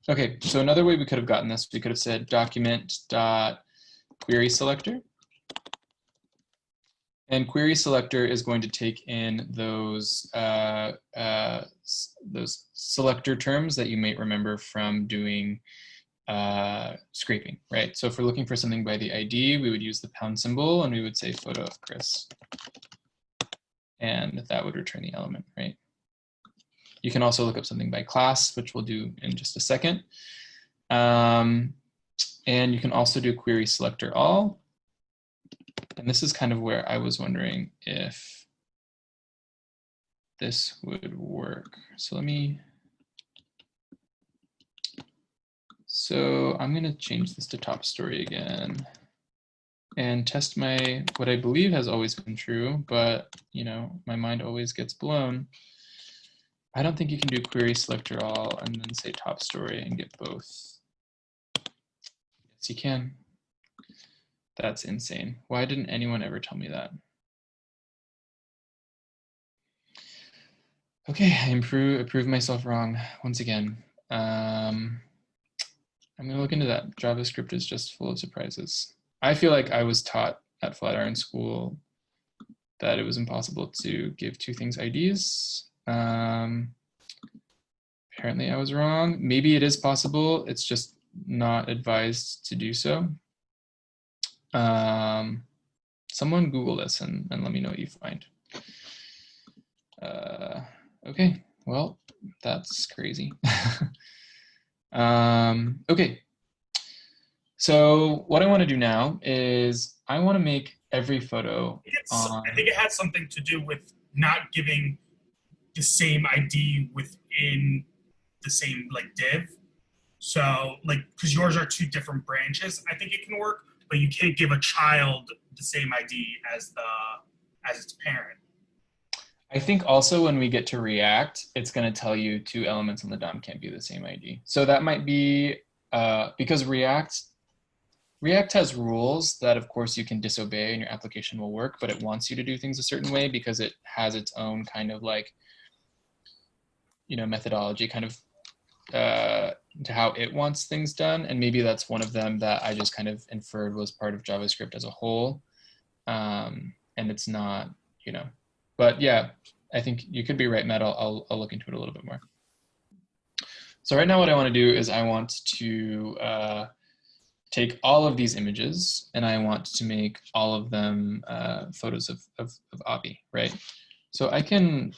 G: Okay, so another way we could have gotten this, we could have said document.querySelector. And querySelector is going to take in those selector terms that you might remember from doing scraping, right? So if we're looking for something by the ID, we would use the pound symbol and we would say photo of Chris. And that would return the element, right? You can also look up something by class, which we'll do in just a second. And you can also do query selector all. And this is kind of where I was wondering if this would work. So I'm going to change this to top story again and test what I believe has always been true, but my mind always gets blown. I don't think you can do query selector all and then say top story and get both. Yes, you can. That's insane. Why didn't anyone ever tell me that? Okay, I proved myself wrong once again. I'm gonna look into that. JavaScript is just full of surprises. I feel like I was taught at Flatiron School that it was impossible to give two things IDs. Apparently I was wrong. Maybe it is possible. It's just not advised to do so. Someone Google this and let me know what you find. Okay, well, that's crazy. Okay, so what I want to do now is I want to make every photo
B: I think it had something to do with not giving the same ID within the same like div. So like, because yours are two different branches, I think it can work, but you can't give a child the same ID as its parent.
G: I think also when we get to React, it's going to tell you two elements on the DOM can't be the same ID. So that might be because React has rules that of course you can disobey and your application will work, but it wants you to do things a certain way because it has its own kind of like, you know, methodology kind of to how it wants things done. And maybe that's one of them that I just kind of inferred was part of JavaScript as a whole. And it's not, you know, but yeah, I think you could be right, Matt. I'll look into it a little bit more. So right now what I want to do is I want to take all of these images and I want to make all of them photos of Avi, right? So I can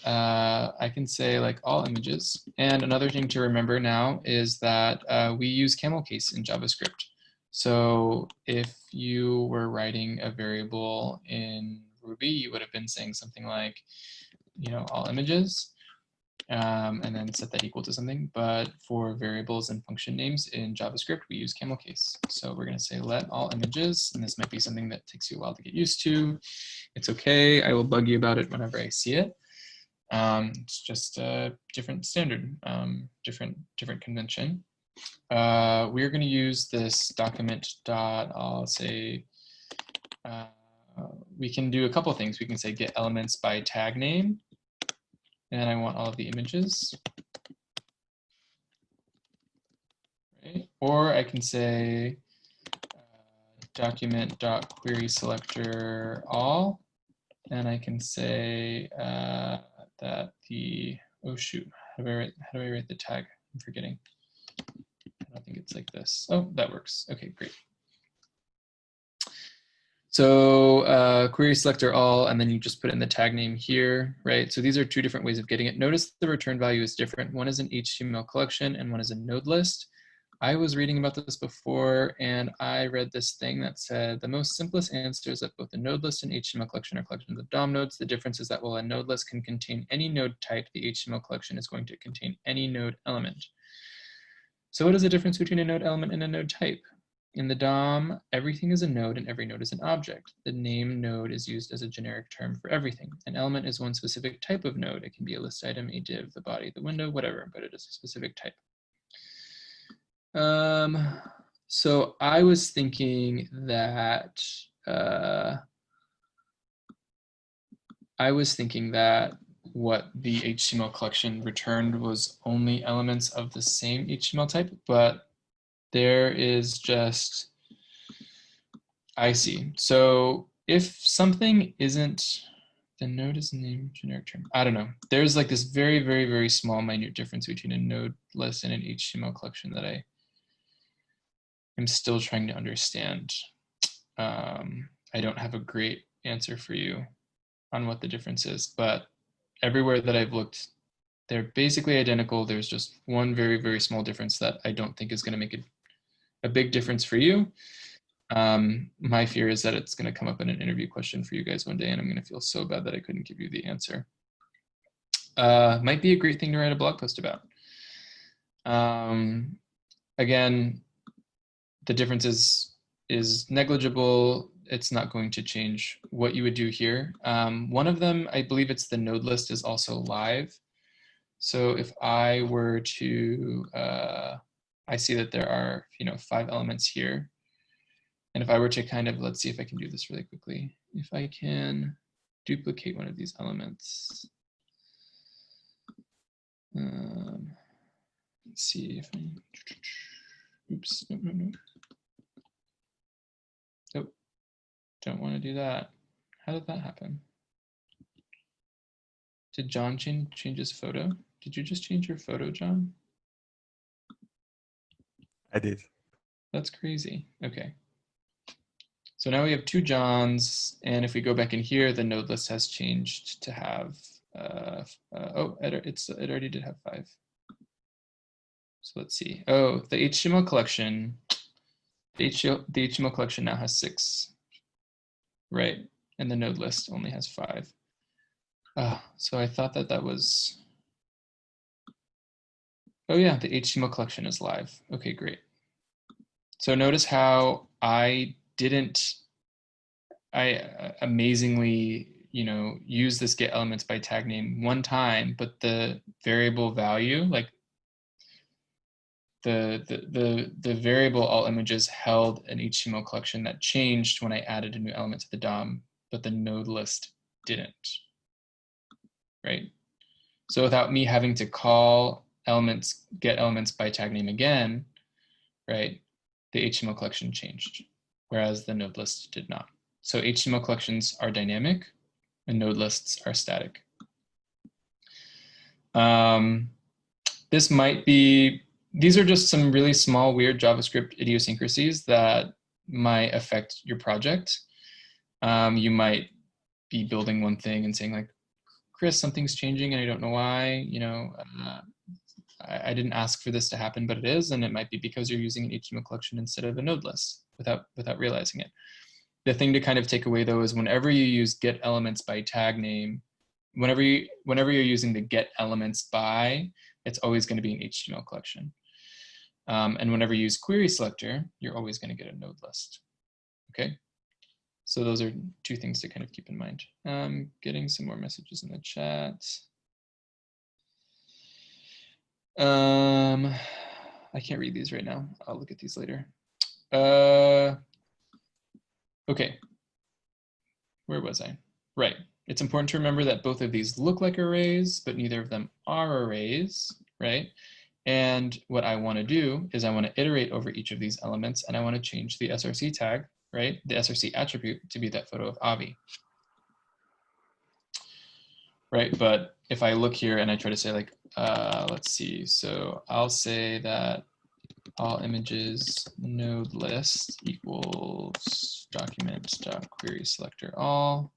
G: say like all images. And another thing to remember now is that we use camel case in JavaScript. So if you were writing a variable in Ruby, you would have been saying something like, you know, all images, and then set that equal to something. But for variables and function names in JavaScript, we use camel case. So we're going to say let all images, and this might be something that takes you a while to get used to. It's okay. I will bug you about it whenever I see it. It's just a different standard, different convention. We're going to use this document dot. I'll say we can do a couple things. We can say get elements by tag name, and I want all of the images. Right? Or I can say document dot query selector all, and I can say that the, oh shoot, how do I write the tag? I'm forgetting. I don't think it's like this. Oh, that works. Okay, great. So query selector all, and then you just put in the tag name here, right? So these are two different ways of getting it. Notice the return value is different. One is an HTML collection and one is a node list. I was reading about this before and I read this thing that said the most simplest answer is that both the node list and HTML collection are collections of DOM nodes. The difference is that while a node list can contain any node type, the HTML collection is going to contain any node element. So what is the difference between a node element and a node type? In the DOM, everything is a node and every node is an object. The name node is used as a generic term for everything. An element is one specific type of node. It can be a list item, a div, the body, the window, whatever, but it is a specific type. So I was thinking that what the HTML collection returned was only elements of the same HTML type, but there is just, I see. So if something isn't, the node is named generic term. I don't know. There's like this very, very, very small minute difference between a node list and an HTML collection that I am still trying to understand. I don't have a great answer for you on what the difference is, but everywhere that I've looked, they're basically identical. There's just one very, very small difference that I don't think is going to make a big difference for you. My fear is that it's going to come up in an interview question for you guys one day, and I'm going to feel so bad that I couldn't give you the answer. Might be a great thing to write a blog post about. Again, the difference is negligible. It's not going to change what you would do here. One of them, I believe it's the node list, is also live. So if I were to, I see that there are 5 elements here. And if I were to kind of, let's see if I can do this really quickly. If I can duplicate one of these elements. Let's see if I, oops, no. Nope, don't want to do that. How did that happen? Did John change his photo? Did you just change your photo, John?
H: I did.
G: That's crazy. Okay. So now we have 2 Johns, and if we go back in here, the node list has changed to have, it already did have 5. So let's see. Oh, the HTML collection, the HTML collection now has 6, right? And the node list only has 5. So I thought that was, oh yeah, the HTML collection is live. Okay, great. So notice how I amazingly, use this get elements by tag name one time, but the variable value, like the variable all images held an HTML collection that changed when I added a new element to the DOM, but the node list didn't, right? So without me having to call get elements by tag name again, right? The HTML collection changed, whereas the node list did not. So HTML collections are dynamic and node lists are static. These are just some really small, weird JavaScript idiosyncrasies that might affect your project. You might be building one thing and saying like, Chris, something's changing and I don't know why, I didn't ask for this to happen, but it is, and it might be because you're using an HTML collection instead of a node list without realizing it. The thing to kind of take away though is whenever you use get elements by tag name, whenever you're using the get elements by, it's always going to be an HTML collection. And whenever you use query selector, you're always going to get a node list. Okay, so those are 2 things to kind of keep in mind. Getting some more messages in the chat. I can't read these right now. I'll look at these later. Okay, where was I? Right, it's important to remember that both of these look like arrays, but neither of them are arrays, right? And what I want to do is I want to iterate over each of these elements, and I want to change the src tag, right? The src attribute to be that photo of Avi. Right, but if I look here and I try to say like, let's see, so I'll say that all images node list equals document.query selector all.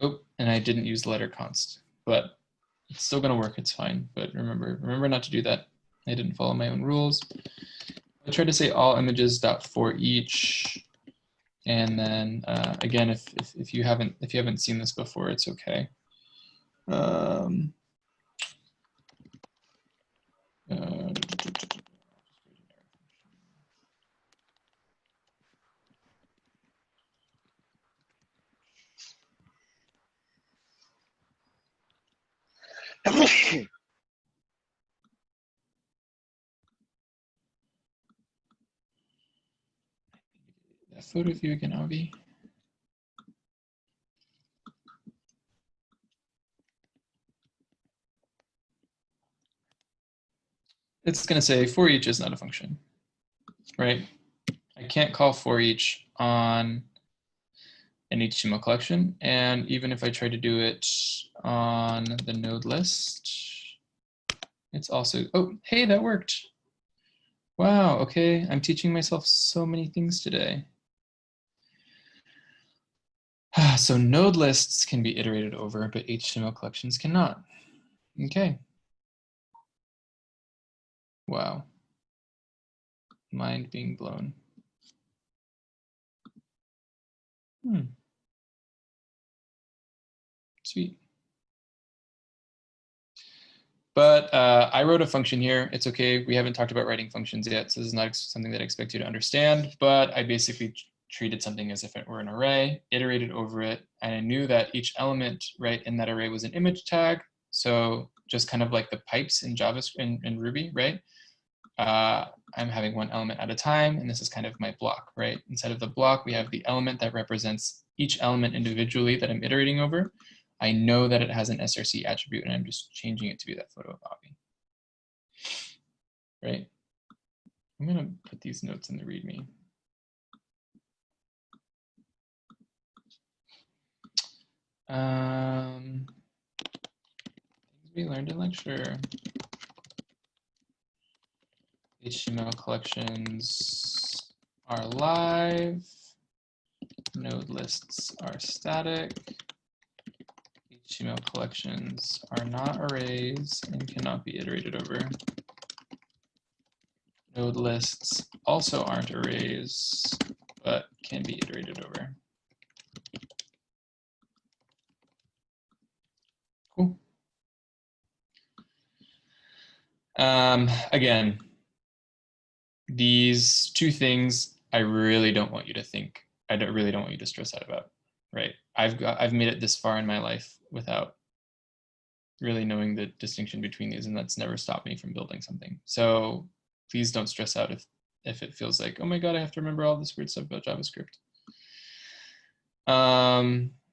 G: Oh, and I didn't use the letter const, but it's still gonna work, it's fine. But remember not to do that. I didn't follow my own rules. I tried to say all images dot for each. And then again, if you haven't seen this before, it's okay. That photo view again, Avi. It's going to say for each is not a function, right? I can't call for each on an HTML collection. And even if I try to do it on the node list, it's also, oh, hey, that worked. Wow, okay, I'm teaching myself so many things today. So node lists can be iterated over, but HTML collections cannot. Okay. Wow. Mind being blown. Sweet. But I wrote a function here. It's okay. We haven't talked about writing functions yet, so this is not something that I expect you to understand, but I basically treated something as if it were an array, iterated over it, and I knew that each element, right, in that array was an image tag. So just kind of like the pipes in JavaScript and Ruby, right? I'm having one element at a time, and this is kind of my block, right? Instead of the block, we have the element that represents each element individually that I'm iterating over. I know that it has an SRC attribute, and I'm just changing it to be that photo of Avi, right? I'm gonna put these notes in the README. Things we learned in lecture. HTML collections are live. Node lists are static. HTML collections are not arrays and cannot be iterated over. Node lists also aren't arrays, but can be iterated over. Cool. Again, these two things I really don't want you to think. Really don't want you to stress out about, right? I've made it this far in my life without really knowing the distinction between these, and that's never stopped me from building something. So please don't stress out if it feels like, oh my God, I have to remember all this weird stuff about JavaScript.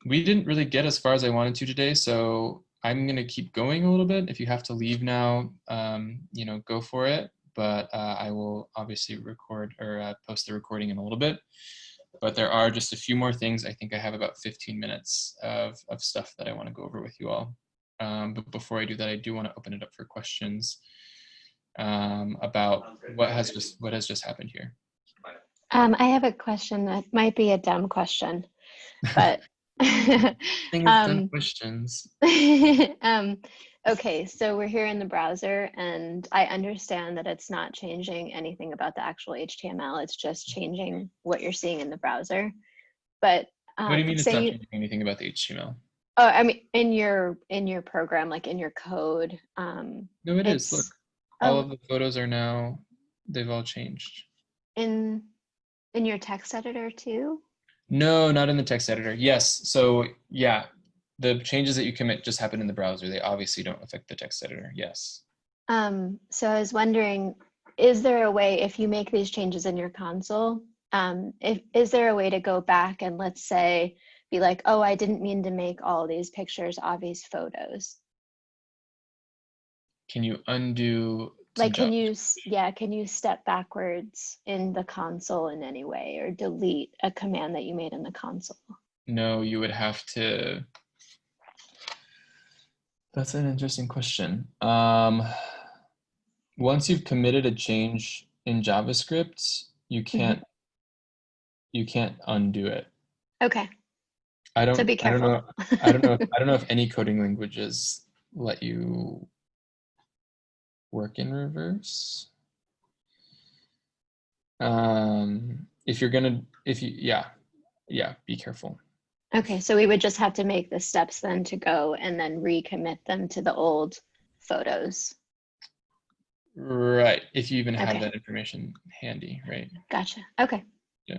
G: We didn't really get as far as I wanted to today, so I'm gonna keep going a little bit. If you have to leave now, you know, go for it. But I will obviously record or post the recording in a little bit. But there are just a few more things. I think I have about 15 minutes of stuff that I want to go over with you all. But before I do that, I do want to open it up for questions about what has just happened here.
E: I have a question that might be a dumb question, but
G: Questions.
E: Okay, so we're here in the browser, and I understand that it's not changing anything about the actual HTML. It's just changing what you're seeing in the browser. But
G: What do you mean it's
E: say
G: not
E: you,
G: changing anything about the HTML?
E: oh, I mean, in your program, like in your code.
G: No, it is. Look, all of the photos are now, they've all changed.
E: In your text editor too?
G: No, not in the text editor. Yes. So yeah, the changes that you commit just happen in the browser. They obviously don't affect the text editor. Yes.
E: So I was wondering, is there a way, if you make these changes in your console, is there a way to go back and, let's say, be like, oh, I didn't mean to make all these pictures Avi's photos?
G: Can you undo?
E: Like, can you step backwards in the console in any way, or delete a command that you made in the console?
G: No, you would have to. That's an interesting question. Once you've committed a change in JavaScript, you can't undo it.
E: Okay.
G: I don't.
E: So be careful.
G: I don't know if any coding languages let you work in reverse. Be careful.
E: Okay, so we would just have to make the steps then to go and then recommit them to the old photos.
G: Right, if you even have
E: Okay.
G: that information handy, right?
E: Gotcha. Okay.
G: Yeah.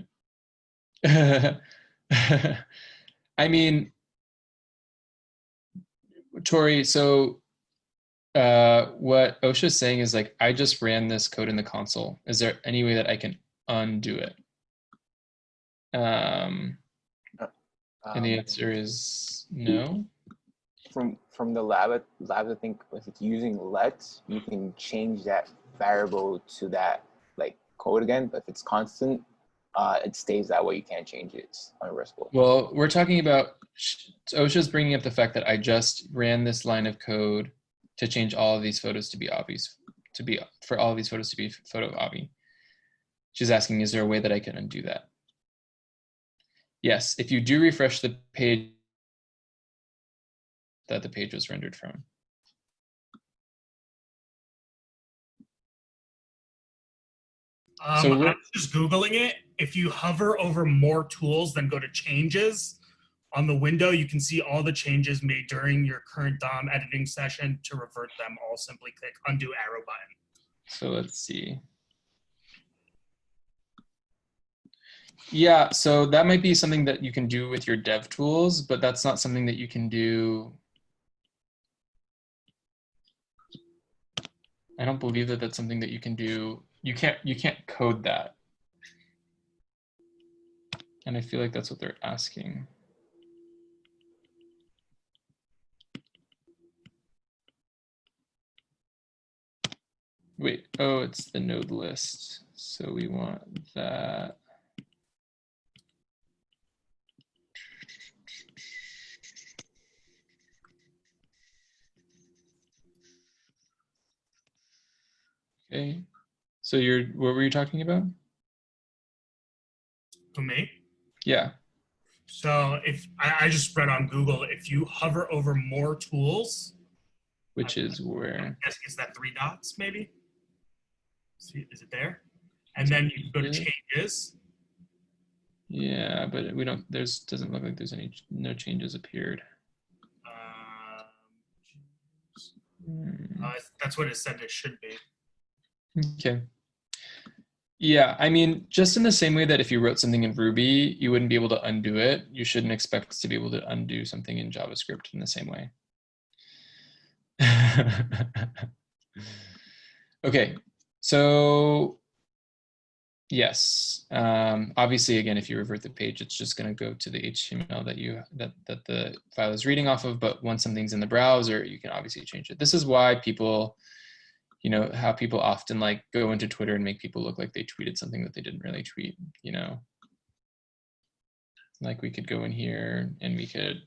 G: I mean, Tori, so what OSHA is saying is, like, I just ran this code in the console. Is there any way that I can undo it? And the answer is no.
D: From the lab, I think if it's using let, you can change that variable to that like code again. But if it's constant, it stays that way. You can't change it. It's unreversible.
G: Well, we're talking about, OSHA's bringing up the fact that I just ran this line of code to change all of these photos to be Avi's, for all of these photos to be photo of Avi. She's asking, is there a way that I can undo that? Yes, if you do refresh the page that the page was rendered from. So
B: I'm just Googling it. If you hover over more tools, then go to changes. On the window, you can see all the changes made during your current DOM editing session. To revert them all, simply click undo arrow button.
G: So let's see. Yeah, so that might be something that you can do with your dev tools, but that's not something that you can do. I don't believe that that's something that you can do. You can't code that. And I feel like that's what they're asking. Wait, oh, it's the node list. So we want that. Okay. So what were you talking about?
B: For me.
G: Yeah.
B: So if I just read on Google, if you hover over more tools,
G: Which is where?
B: I guess it's that 3 dots maybe. See, is it there? And then you go to changes.
G: Yeah, but we don't. Doesn't look like there's no changes appeared.
B: That's what it said it should be.
G: Okay. Yeah, I mean, just in the same way that if you wrote something in Ruby, you wouldn't be able to undo it. You shouldn't expect to be able to undo something in JavaScript in the same way. Okay, so yes, obviously, again, if you revert the page, it's just going to go to the HTML that the file is reading off of. But once something's in the browser, you can obviously change it. This is why people, how people often like go into Twitter and make people look like they tweeted something that they didn't really tweet. Like we could go in here and we could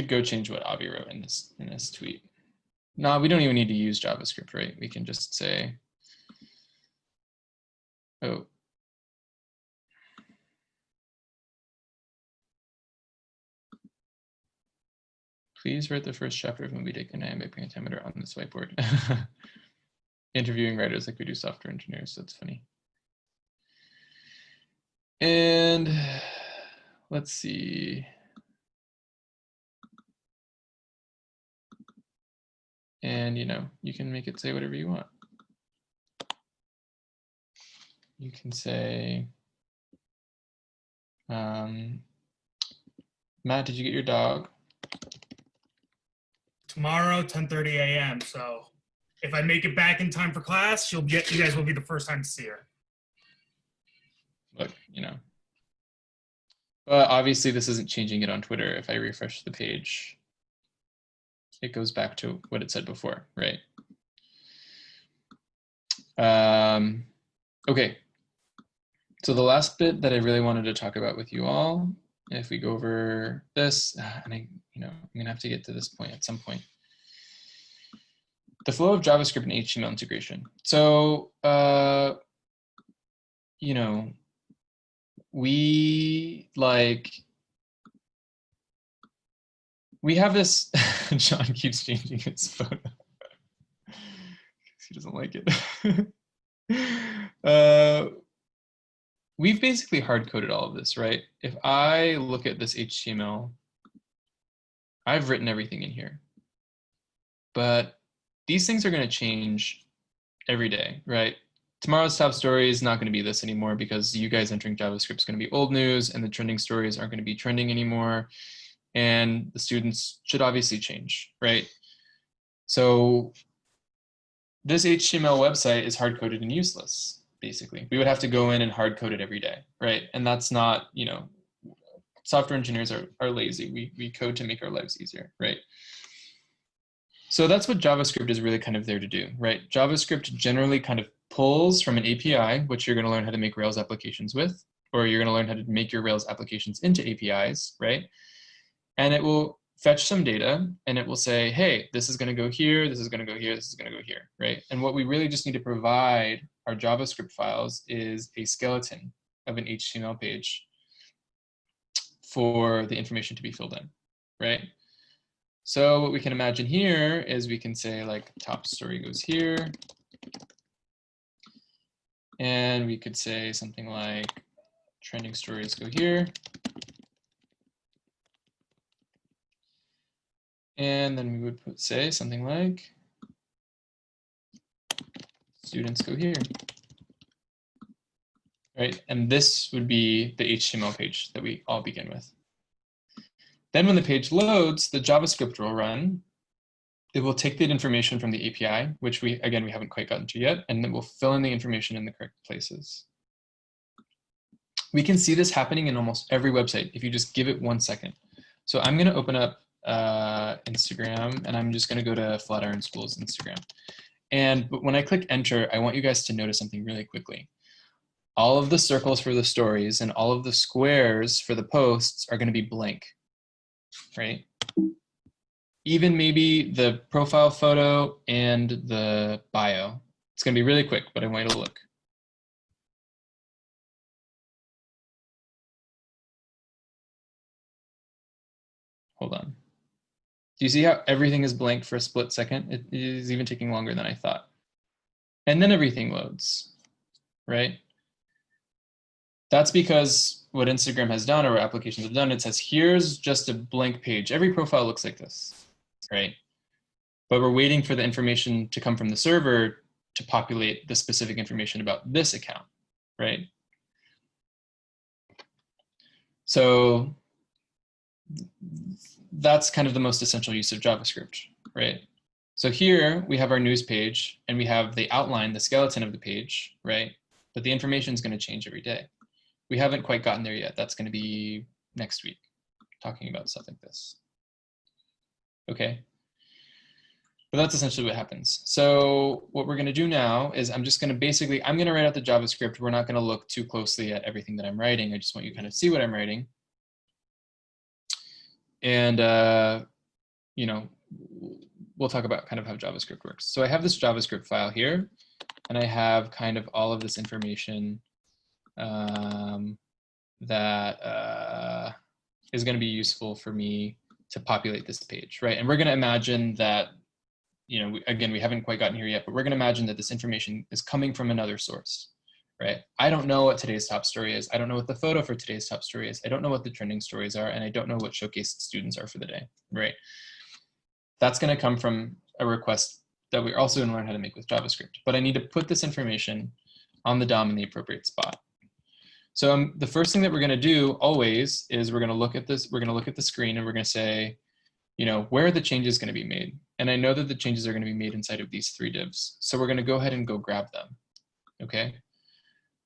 G: go change what Avi wrote in this tweet. No, we don't even need to use JavaScript, right? We can just say, oh, please write the first chapter of Moby Dick and Iambic Pentameter on this whiteboard. Interviewing writers like we do software engineers, so it's funny. And let's see. And you can make it say whatever you want. You can say, Matt, did you get your dog?
B: Tomorrow, 10:30 a.m. So if I make it back in time for class, you guys will be the first time to see her.
G: Look, But obviously this isn't changing it on Twitter. If I refresh the page, it goes back to what it said before, right? Okay. So the last bit that I really wanted to talk about with you all, if we go over this, and I'm gonna have to get to this point at some point. The flow of JavaScript and HTML integration. So, we have this, John keeps changing his photo because he doesn't like it. We've basically hard-coded all of this, right? If I look at this HTML, I've written everything in here. But these things are going to change every day, right? Tomorrow's top story is not going to be this anymore because you guys entering JavaScript is going to be old news and the trending stories aren't going to be trending anymore. And the students should obviously change, right? So this HTML website is hard-coded and useless, basically. We would have to go in and hard-code it every day, right? And that's not, software engineers are lazy. We code to make our lives easier, right? So that's what JavaScript is really kind of there to do, right? JavaScript generally kind of pulls from an API, which you're going to learn how to make Rails applications with, or you're going to learn how to make your Rails applications into APIs, right? And it will fetch some data and it will say, hey, this is going to go here, this is going to go here, this is going to go here, right? And what we really just need to provide our JavaScript files is a skeleton of an HTML page for the information to be filled in, right? So what we can imagine here is we can say like top story goes here. And we could say something like trending stories go here. And then we would say something like students go here. Right? And this would be the HTML page that we all begin with. Then when the page loads, the JavaScript will run it will take that information from the API, which we haven't quite gotten to yet, and then we'll fill in the information in the correct places. We can see this happening in almost every website if you just give it 1 second. So I'm going to open up Instagram, and I'm just going to go to Flatiron School's Instagram. But when I click enter, I want you guys to notice something really quickly. All of the circles for the stories and all of the squares for the posts are going to be blank, right? Even maybe the profile photo and the bio. It's going to be really quick, but I want you to look. Hold on. Do you see how everything is blank for a split second? It is even taking longer than I thought. And then everything loads, right? That's because what Instagram has done, or applications have done, it says, here's just a blank page. Every profile looks like this, right? But we're waiting for the information to come from the server to populate the specific information about this account, right? So that's kind of the most essential use of JavaScript, right? So here we have our news page, and we have the outline, the skeleton of the page, right? But the information is going to change every day. We haven't quite gotten there yet. That's going to be next week, talking about stuff like this. Okay. But that's essentially what happens. So what we're going to do now is I'm going to write out the JavaScript. We're not going to look too closely at everything that I'm writing. I just want you to kind of see what I'm writing. And, you know, we'll talk about kind of how JavaScript works. So I have this JavaScript file here, and I have kind of all of this information that is going to be useful for me to populate this page, right? And we're going to imagine that, you know, again, we haven't quite gotten here yet, but we're going to imagine that this information is coming from another source, right? I don't know what today's top story is. I don't know what the photo for today's top story is. I don't know what the trending stories are, and I don't know what showcased students are for the day, right? That's going to come from a request that we're also going to learn how to make with JavaScript. But I need to put this information on the DOM in the appropriate spot. So the first thing that we're going to do always is we're going to look at this. We're going to look at the screen, and we're going to say, you know, where are the changes going to be made? And I know that the changes are going to be made inside of these 3 divs. So we're going to go ahead and go grab them. Okay.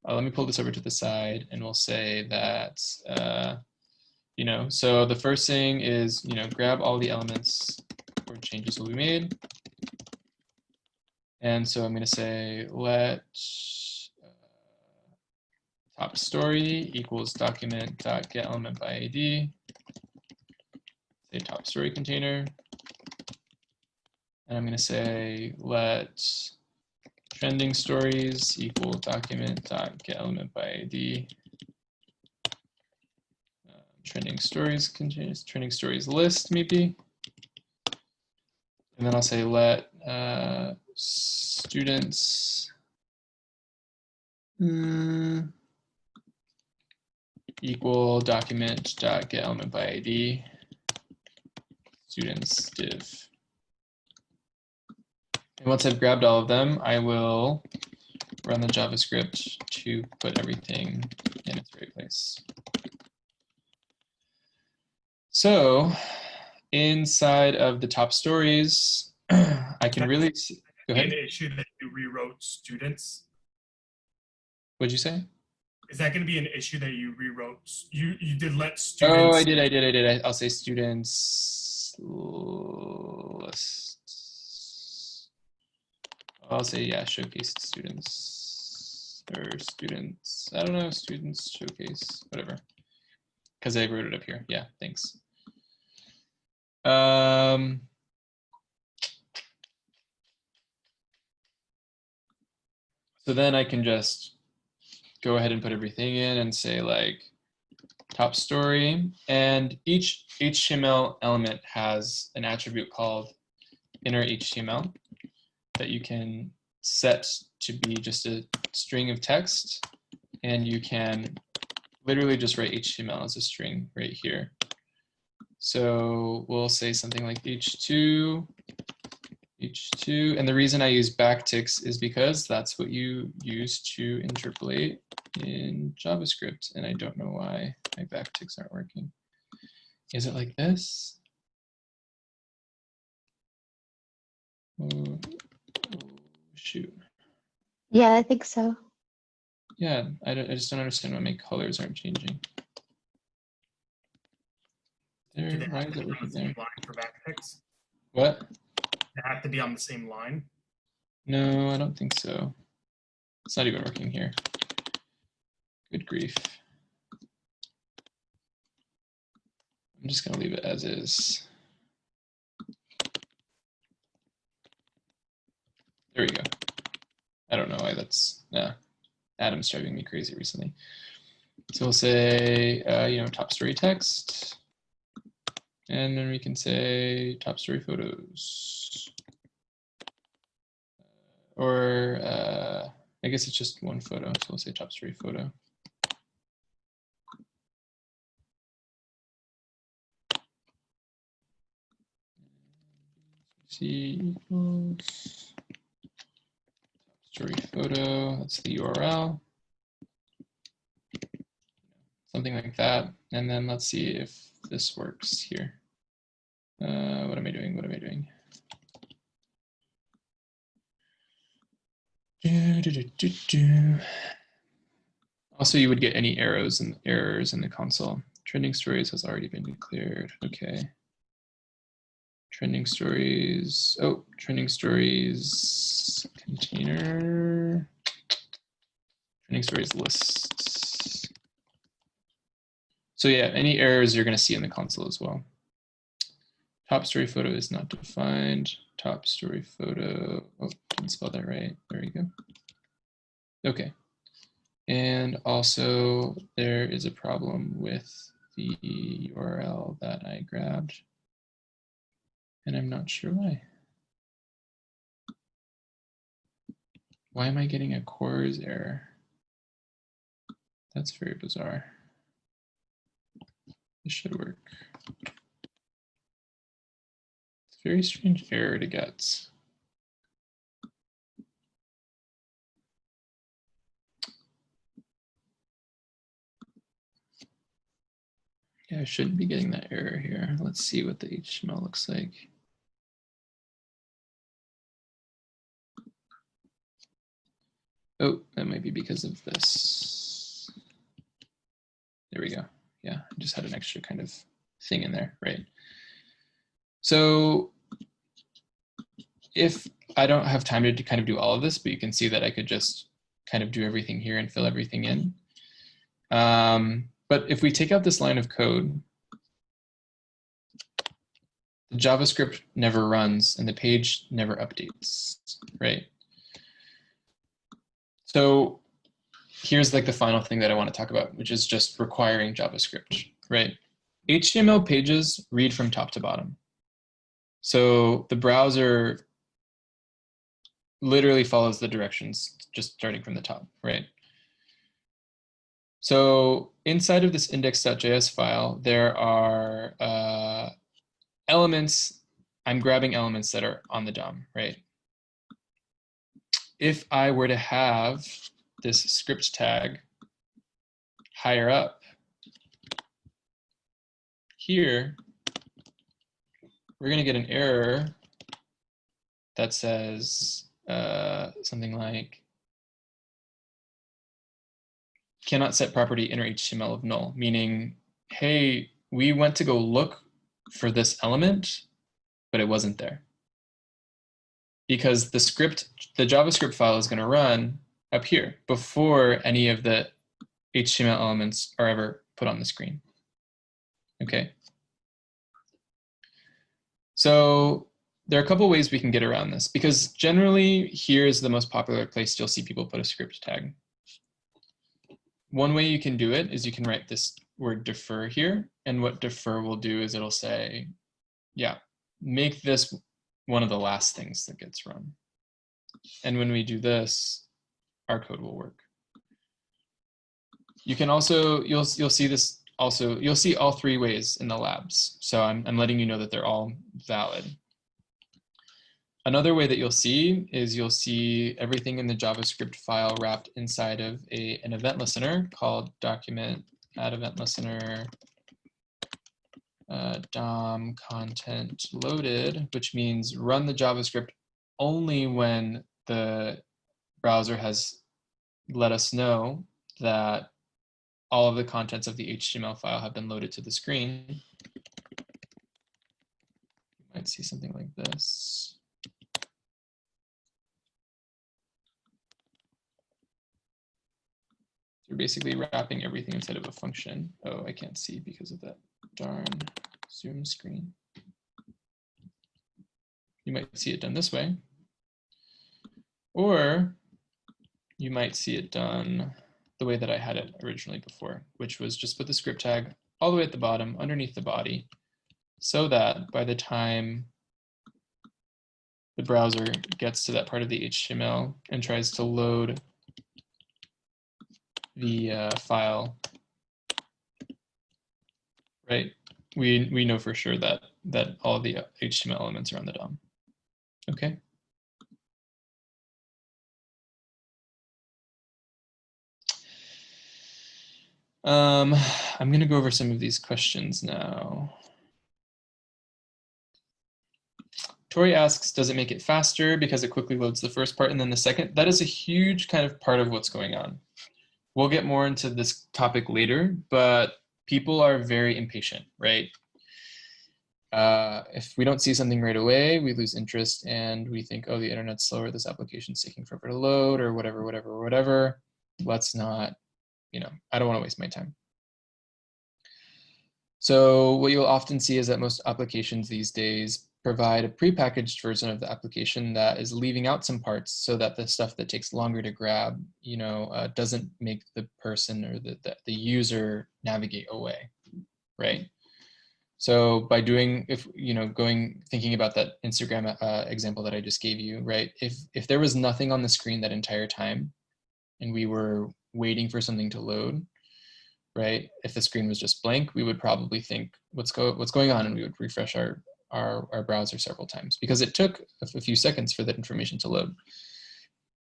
G: Let me pull this over to the side, and we'll say that, you know, so the first thing is, you know, grab all the elements where changes will be made. And so I'm going to say let top story equals document.getElementById. Say top story container. And I'm going to say let trending stories equal document.getElementById. Trending stories contains trending stories list maybe. And then I'll say let students equal document.getElementById students div. And once I've grabbed all of them, I will run the JavaScript to put everything in its right place. So inside of the top stories, I can really see, go ahead.
B: An issue that you rewrote students.
G: What'd you say?
B: Is that going to be an issue that you rewrote? You did let students.
G: Oh, I did. I'll say students lists. I'll say, yeah, showcased students or students. I don't know, students showcase, whatever. Because I wrote it up here. Yeah, thanks. So then I can just go ahead and put everything in and say like top story, and each HTML element has an attribute called inner HTML that you can set to be just a string of text, and you can literally just write HTML as a string right here. So we'll say something like h2, and the reason I use backticks is because that's what you use to interpolate in JavaScript, and I don't know why my backticks aren't working. Is it like this? Oh, shoot.
E: Yeah, I think so.
G: Yeah, I just don't understand why my colors aren't changing.
B: Do
G: There,
B: they
G: why
B: have
G: is
B: to
G: it
B: be on
G: working
B: the same
G: there?
B: line for backticks?
G: What?
B: They have to be on the same line.
G: No, I don't think so. It's not even working here. Good grief. I'm just gonna leave it as is. There we go. I don't know why that's, Adam's driving me crazy recently. So we'll say, top story text. And then we can say top story photos. Or I guess it's just one photo. So we'll say top story photo. C equals top story photo. That's the URL. Something like that. And then let's see if this works here. What am I doing? What am I doing? Also, you would get any errors in the console. Trending stories has already been declared. Okay. Trending stories. Oh, trending stories container. Trending stories list. So yeah, any errors you're going to see in the console as well. Top story photo is not defined. Top story photo. Oh, didn't spell that right. There we go. Okay. And also there is a problem with the URL that I grabbed. And I'm not sure why. Why am I getting a CORS error? That's very bizarre. This should work. It's a very strange error to get. Yeah, I shouldn't be getting that error here. Let's see what the HTML looks like. Oh, that might be because of this. There we go. Yeah, I just had an extra kind of thing in there, right? So if I don't have time to kind of do all of this, but you can see that I could just kind of do everything here and fill everything in. But if we take out this line of code, the JavaScript never runs and the page never updates, right? So here's like the final thing that I want to talk about, which is just requiring JavaScript, right? HTML pages read from top to bottom. So the browser literally follows the directions just starting from the top, right? So inside of this index.js file, there are elements. I'm grabbing elements that are on the DOM, right? If I were to have this script tag higher up here, we're going to get an error that says something like cannot set property inner HTML of null, meaning, hey, we went to go look for this element, but it wasn't there. Because the JavaScript file is going to run up here before any of the HTML elements are ever put on the screen. Okay. So there are a couple ways we can get around this, because generally here is the most popular place you'll see people put a script tag. One way you can do it is you can write this word defer here, and what defer will do is it'll say, yeah, make this one of the last things that gets run. And when we do this, our code will work. You can also, you'll see this also, you'll see all three ways in the labs. So I'm letting you know that they're all valid. Another way that you'll see is you'll see everything in the JavaScript file wrapped inside of an event listener called document add event listener DOM content loaded, which means run the JavaScript only when the browser has let us know that all of the contents of the HTML file have been loaded to the screen. You might see something like this. You're basically wrapping everything inside of a function. Oh, I can't see because of that darn Zoom screen. You might see it done this way. Or you might see it done the way that I had it originally before, which was just put the script tag all the way at the bottom underneath the body, so that by the time the browser gets to that part of the HTML and tries to load the file, right, we know for sure that all the HTML elements are on the DOM. Okay. I'm going to go over some of these questions now. Tori asks, does it make it faster because it quickly loads the first part and then the second? That is a huge kind of part of what's going on. We'll get more into this topic later, but people are very impatient, right? If we don't see something right away, we lose interest and we think, oh, the internet's slower, this application's taking forever to load, or whatever. Let's not, I don't want to waste my time. So what you'll often see is that most applications these days provide a prepackaged version of the application that is leaving out some parts so that the stuff that takes longer to grab, doesn't make the person or the user navigate away, right? So by thinking about that Instagram example that I just gave you, right? If there was nothing on the screen that entire time and we were waiting for something to load, right? If the screen was just blank, we would probably think, what's going on? And we would refresh our browser several times because it took a few seconds for that information to load.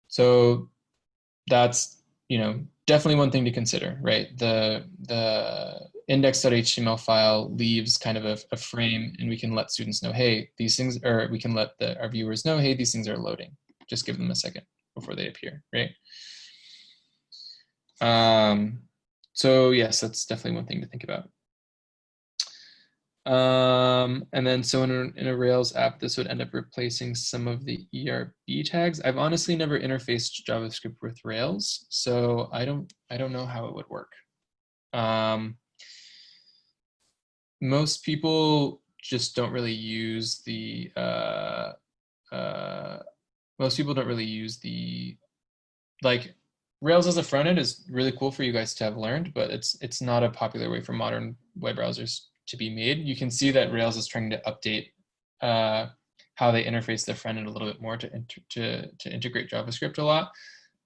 G: So that's, definitely one thing to consider, right? The index.html file leaves kind of a frame, and we can let students know, hey, these things, or we can let our viewers know, hey, these things are loading. Just give them a second before they appear, right? So yes, that's definitely one thing to think about. And then so in a Rails app, this would end up replacing some of the ERB tags. I've honestly never interfaced JavaScript with Rails, so I don't know how it would work. Most people just don't really use the Rails as a front end is really cool for you guys to have learned, but it's not a popular way for modern web browsers to be made. You can see that Rails is trying to update how they interface their front end a little bit more to integrate JavaScript a lot.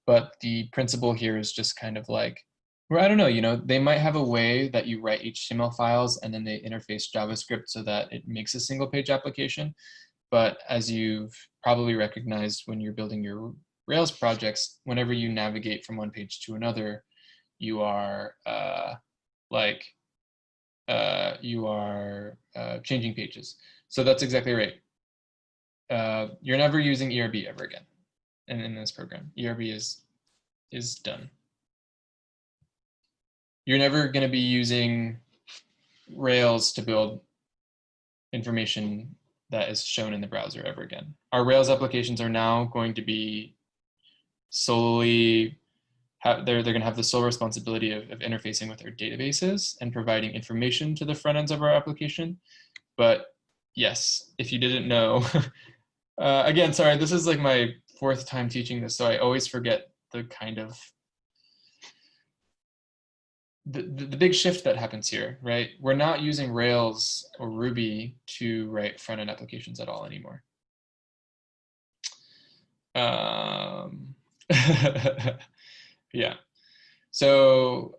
G: But the principle here is just kind of like, or I don't know, they might have a way that you write HTML files and then they interface JavaScript so that it makes a single page application. But as you've probably recognized when you're building your Rails projects, whenever you navigate from one page to another, you are changing pages. So that's exactly right. You're never using ERB ever again in this program. ERB is done. You're never going to be using Rails to build information that is shown in the browser ever again. Our Rails applications are now going to be solely, they're going to have the sole responsibility of interfacing with our databases and providing information to the front ends of our application. But yes, if you didn't know, again, sorry, this is like my 4th time teaching this, so I always forget the kind of the big shift that happens here, right? We're not using Rails or Ruby to write front-end applications at all anymore. Yeah. So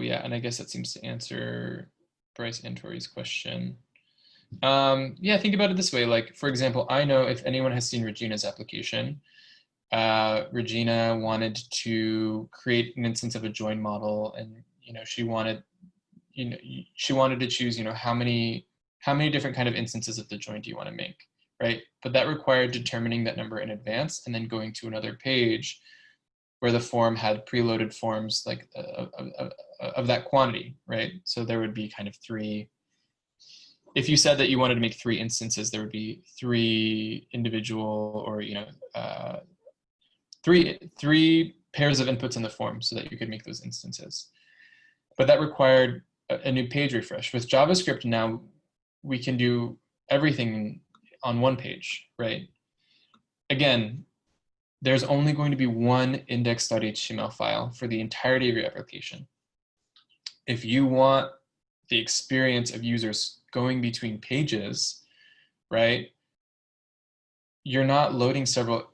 G: yeah, and I guess that seems to answer Bryce and Tori's question. Yeah, think about it this way. Like, for example, I know if anyone has seen Regina's application, Regina wanted to create an instance of a join model, and she wanted to choose how many how many different kind of instances of the join do you want to make, right? But that required determining that number in advance and then going to another page where the form had preloaded forms like of that quantity, right? So there would be kind of 3. If you said that you wanted to make 3 instances, there would be 3 individual or, you know, 3 pairs of inputs in the form so that you could make those instances. But that required a new page refresh. With JavaScript now, we can do everything on one page, right? Again, there's only going to be one index.html file for the entirety of your application. If you want the experience of users going between pages, right, you're not loading several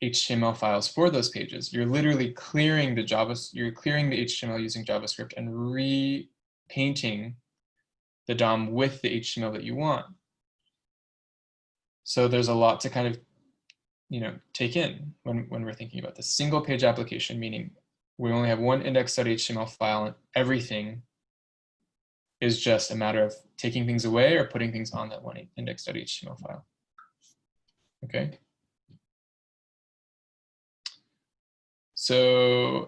G: HTML files for those pages. You're literally clearing the HTML using JavaScript and repainting the DOM with the HTML that you want. So there's a lot to kind of, you know, take in when we're thinking about this single page application, meaning we only have one index.html file and everything is just a matter of taking things away or putting things on that one index.html file. Okay. So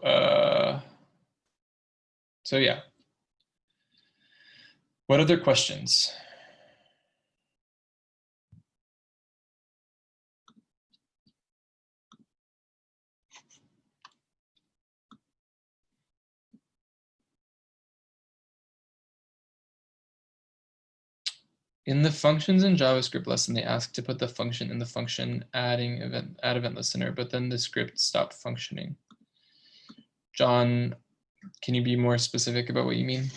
G: yeah. What other questions? In the functions in JavaScript lesson, they asked to put the function in the function add event listener, but then the script stopped functioning. John, can you be more specific about what you mean?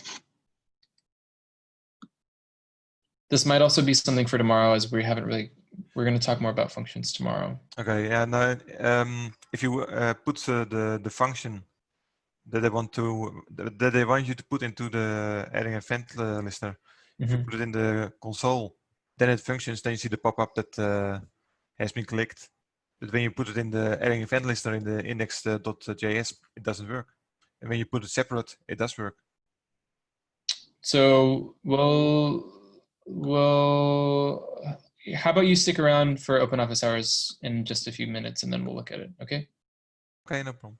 G: This might also be something for tomorrow, as we're going to talk more about functions tomorrow.
H: Okay, yeah. Now, if you put the function that they want you to put into the adding event listener, if you put it in the console, then it functions. Then you see the pop-up that has been clicked. But when you put it in the adding event listener in the index.js, it doesn't work. And when you put it separate, it does work.
G: So how about you stick around for open office hours in just a few minutes, and then we'll look at it. Okay.
H: Okay, no problem.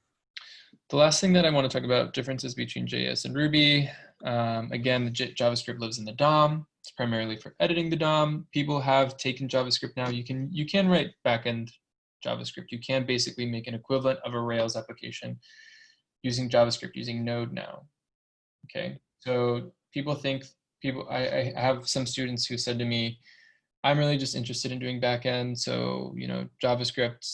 G: The last thing that I want to talk about, differences between JS and Ruby. Again, the JavaScript lives in the DOM. It's primarily for editing the DOM. People have taken JavaScript now. You can write backend JavaScript. You can basically make an equivalent of a Rails application using JavaScript, using Node now. Okay, so I have some students who said to me, I'm really just interested in doing backend. So, you know, JavaScript,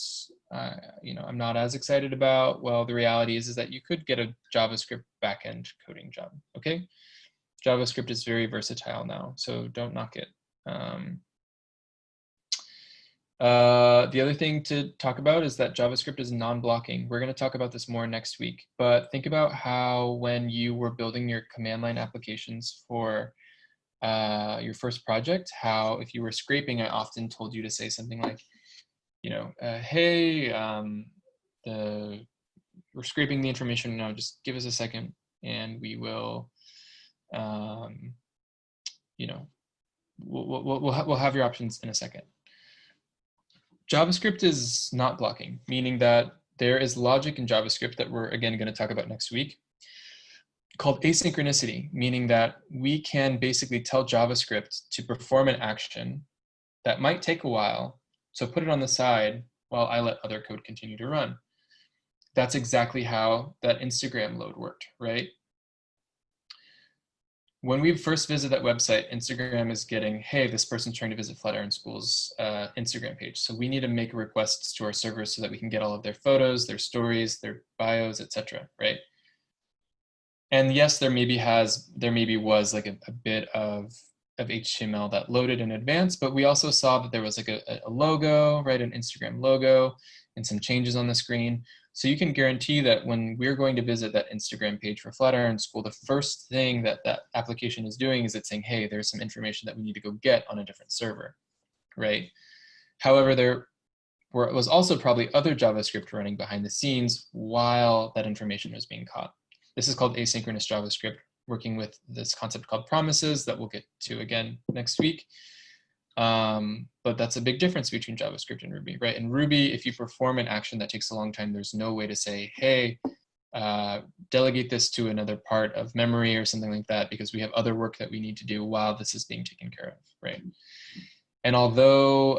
G: you know, I'm not as excited about. Well, the reality is that you could get a JavaScript backend coding job. Okay, JavaScript is very versatile now, so don't knock it. The other thing to talk about is that JavaScript is non-blocking. We're going to talk about this more next week, but think about how when you were building your command line applications for your first project, how if you were scraping, I often told you to say something like, you know, hey, we're scraping the information now, just give us a second and we will, you know, we'll have your options in a second. JavaScript is not blocking, meaning that there is logic in JavaScript that we're again going to talk about next week called asynchronicity, meaning that we can basically tell JavaScript to perform an action that might take a while, so put it on the side while I let other code continue to run. That's exactly how that Instagram load worked, right? When we first visit that website, Instagram is getting, hey, this person's trying to visit Flatiron School's Instagram page. So we need to make requests to our servers so that we can get all of their photos, their stories, their bios, etc. Right? And yes, there maybe was like a bit of HTML that loaded in advance, but we also saw that there was like a logo, right? An Instagram logo and some changes on the screen. So you can guarantee that when we're going to visit that Instagram page for Flatiron School, the first thing that that application is doing is it's saying, hey, there's some information that we need to go get on a different server, right? However, there was also probably other JavaScript running behind the scenes while that information was being caught. This is called asynchronous JavaScript. working with this concept called promises that we'll get to again next week. But that's a big difference between JavaScript and Ruby, right? In Ruby, if you perform an action that takes a long time, there's no way to say, hey, delegate this to another part of memory or something like that, because we have other work that we need to do while this is being taken care of, right? And although,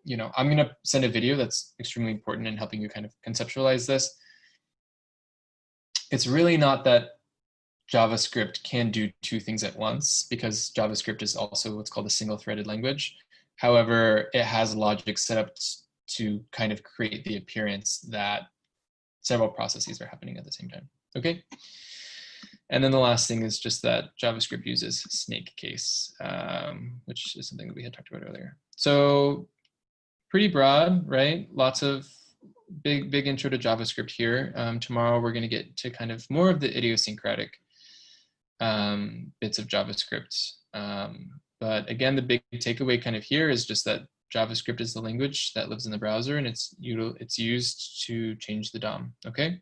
G: you know, I'm gonna send a video that's extremely important in helping you kind of conceptualize this. It's really not that JavaScript can do two things at once, because JavaScript is also what's called a single-threaded language. However, it has logic set up to kind of create the appearance that several processes are happening at the same time, okay? And then the last thing is just that JavaScript uses snake case, which is something that we had talked about earlier. So pretty broad, right? Lots of big intro to JavaScript here. Tomorrow we're gonna get to kind of more of the idiosyncratic bits of JavaScript. But again, the big takeaway kind of here is just that JavaScript is the language that lives in the browser, and it's used to change the DOM, okay?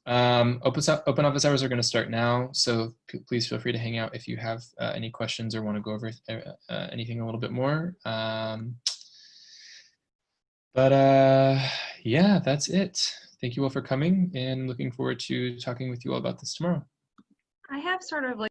G: Open office hours are gonna start now, so please feel free to hang out if you have any questions or wanna go over anything a little bit more. Yeah, that's it. Thank you all for coming, and looking forward to talking with you all about this tomorrow.
I: I have sort of like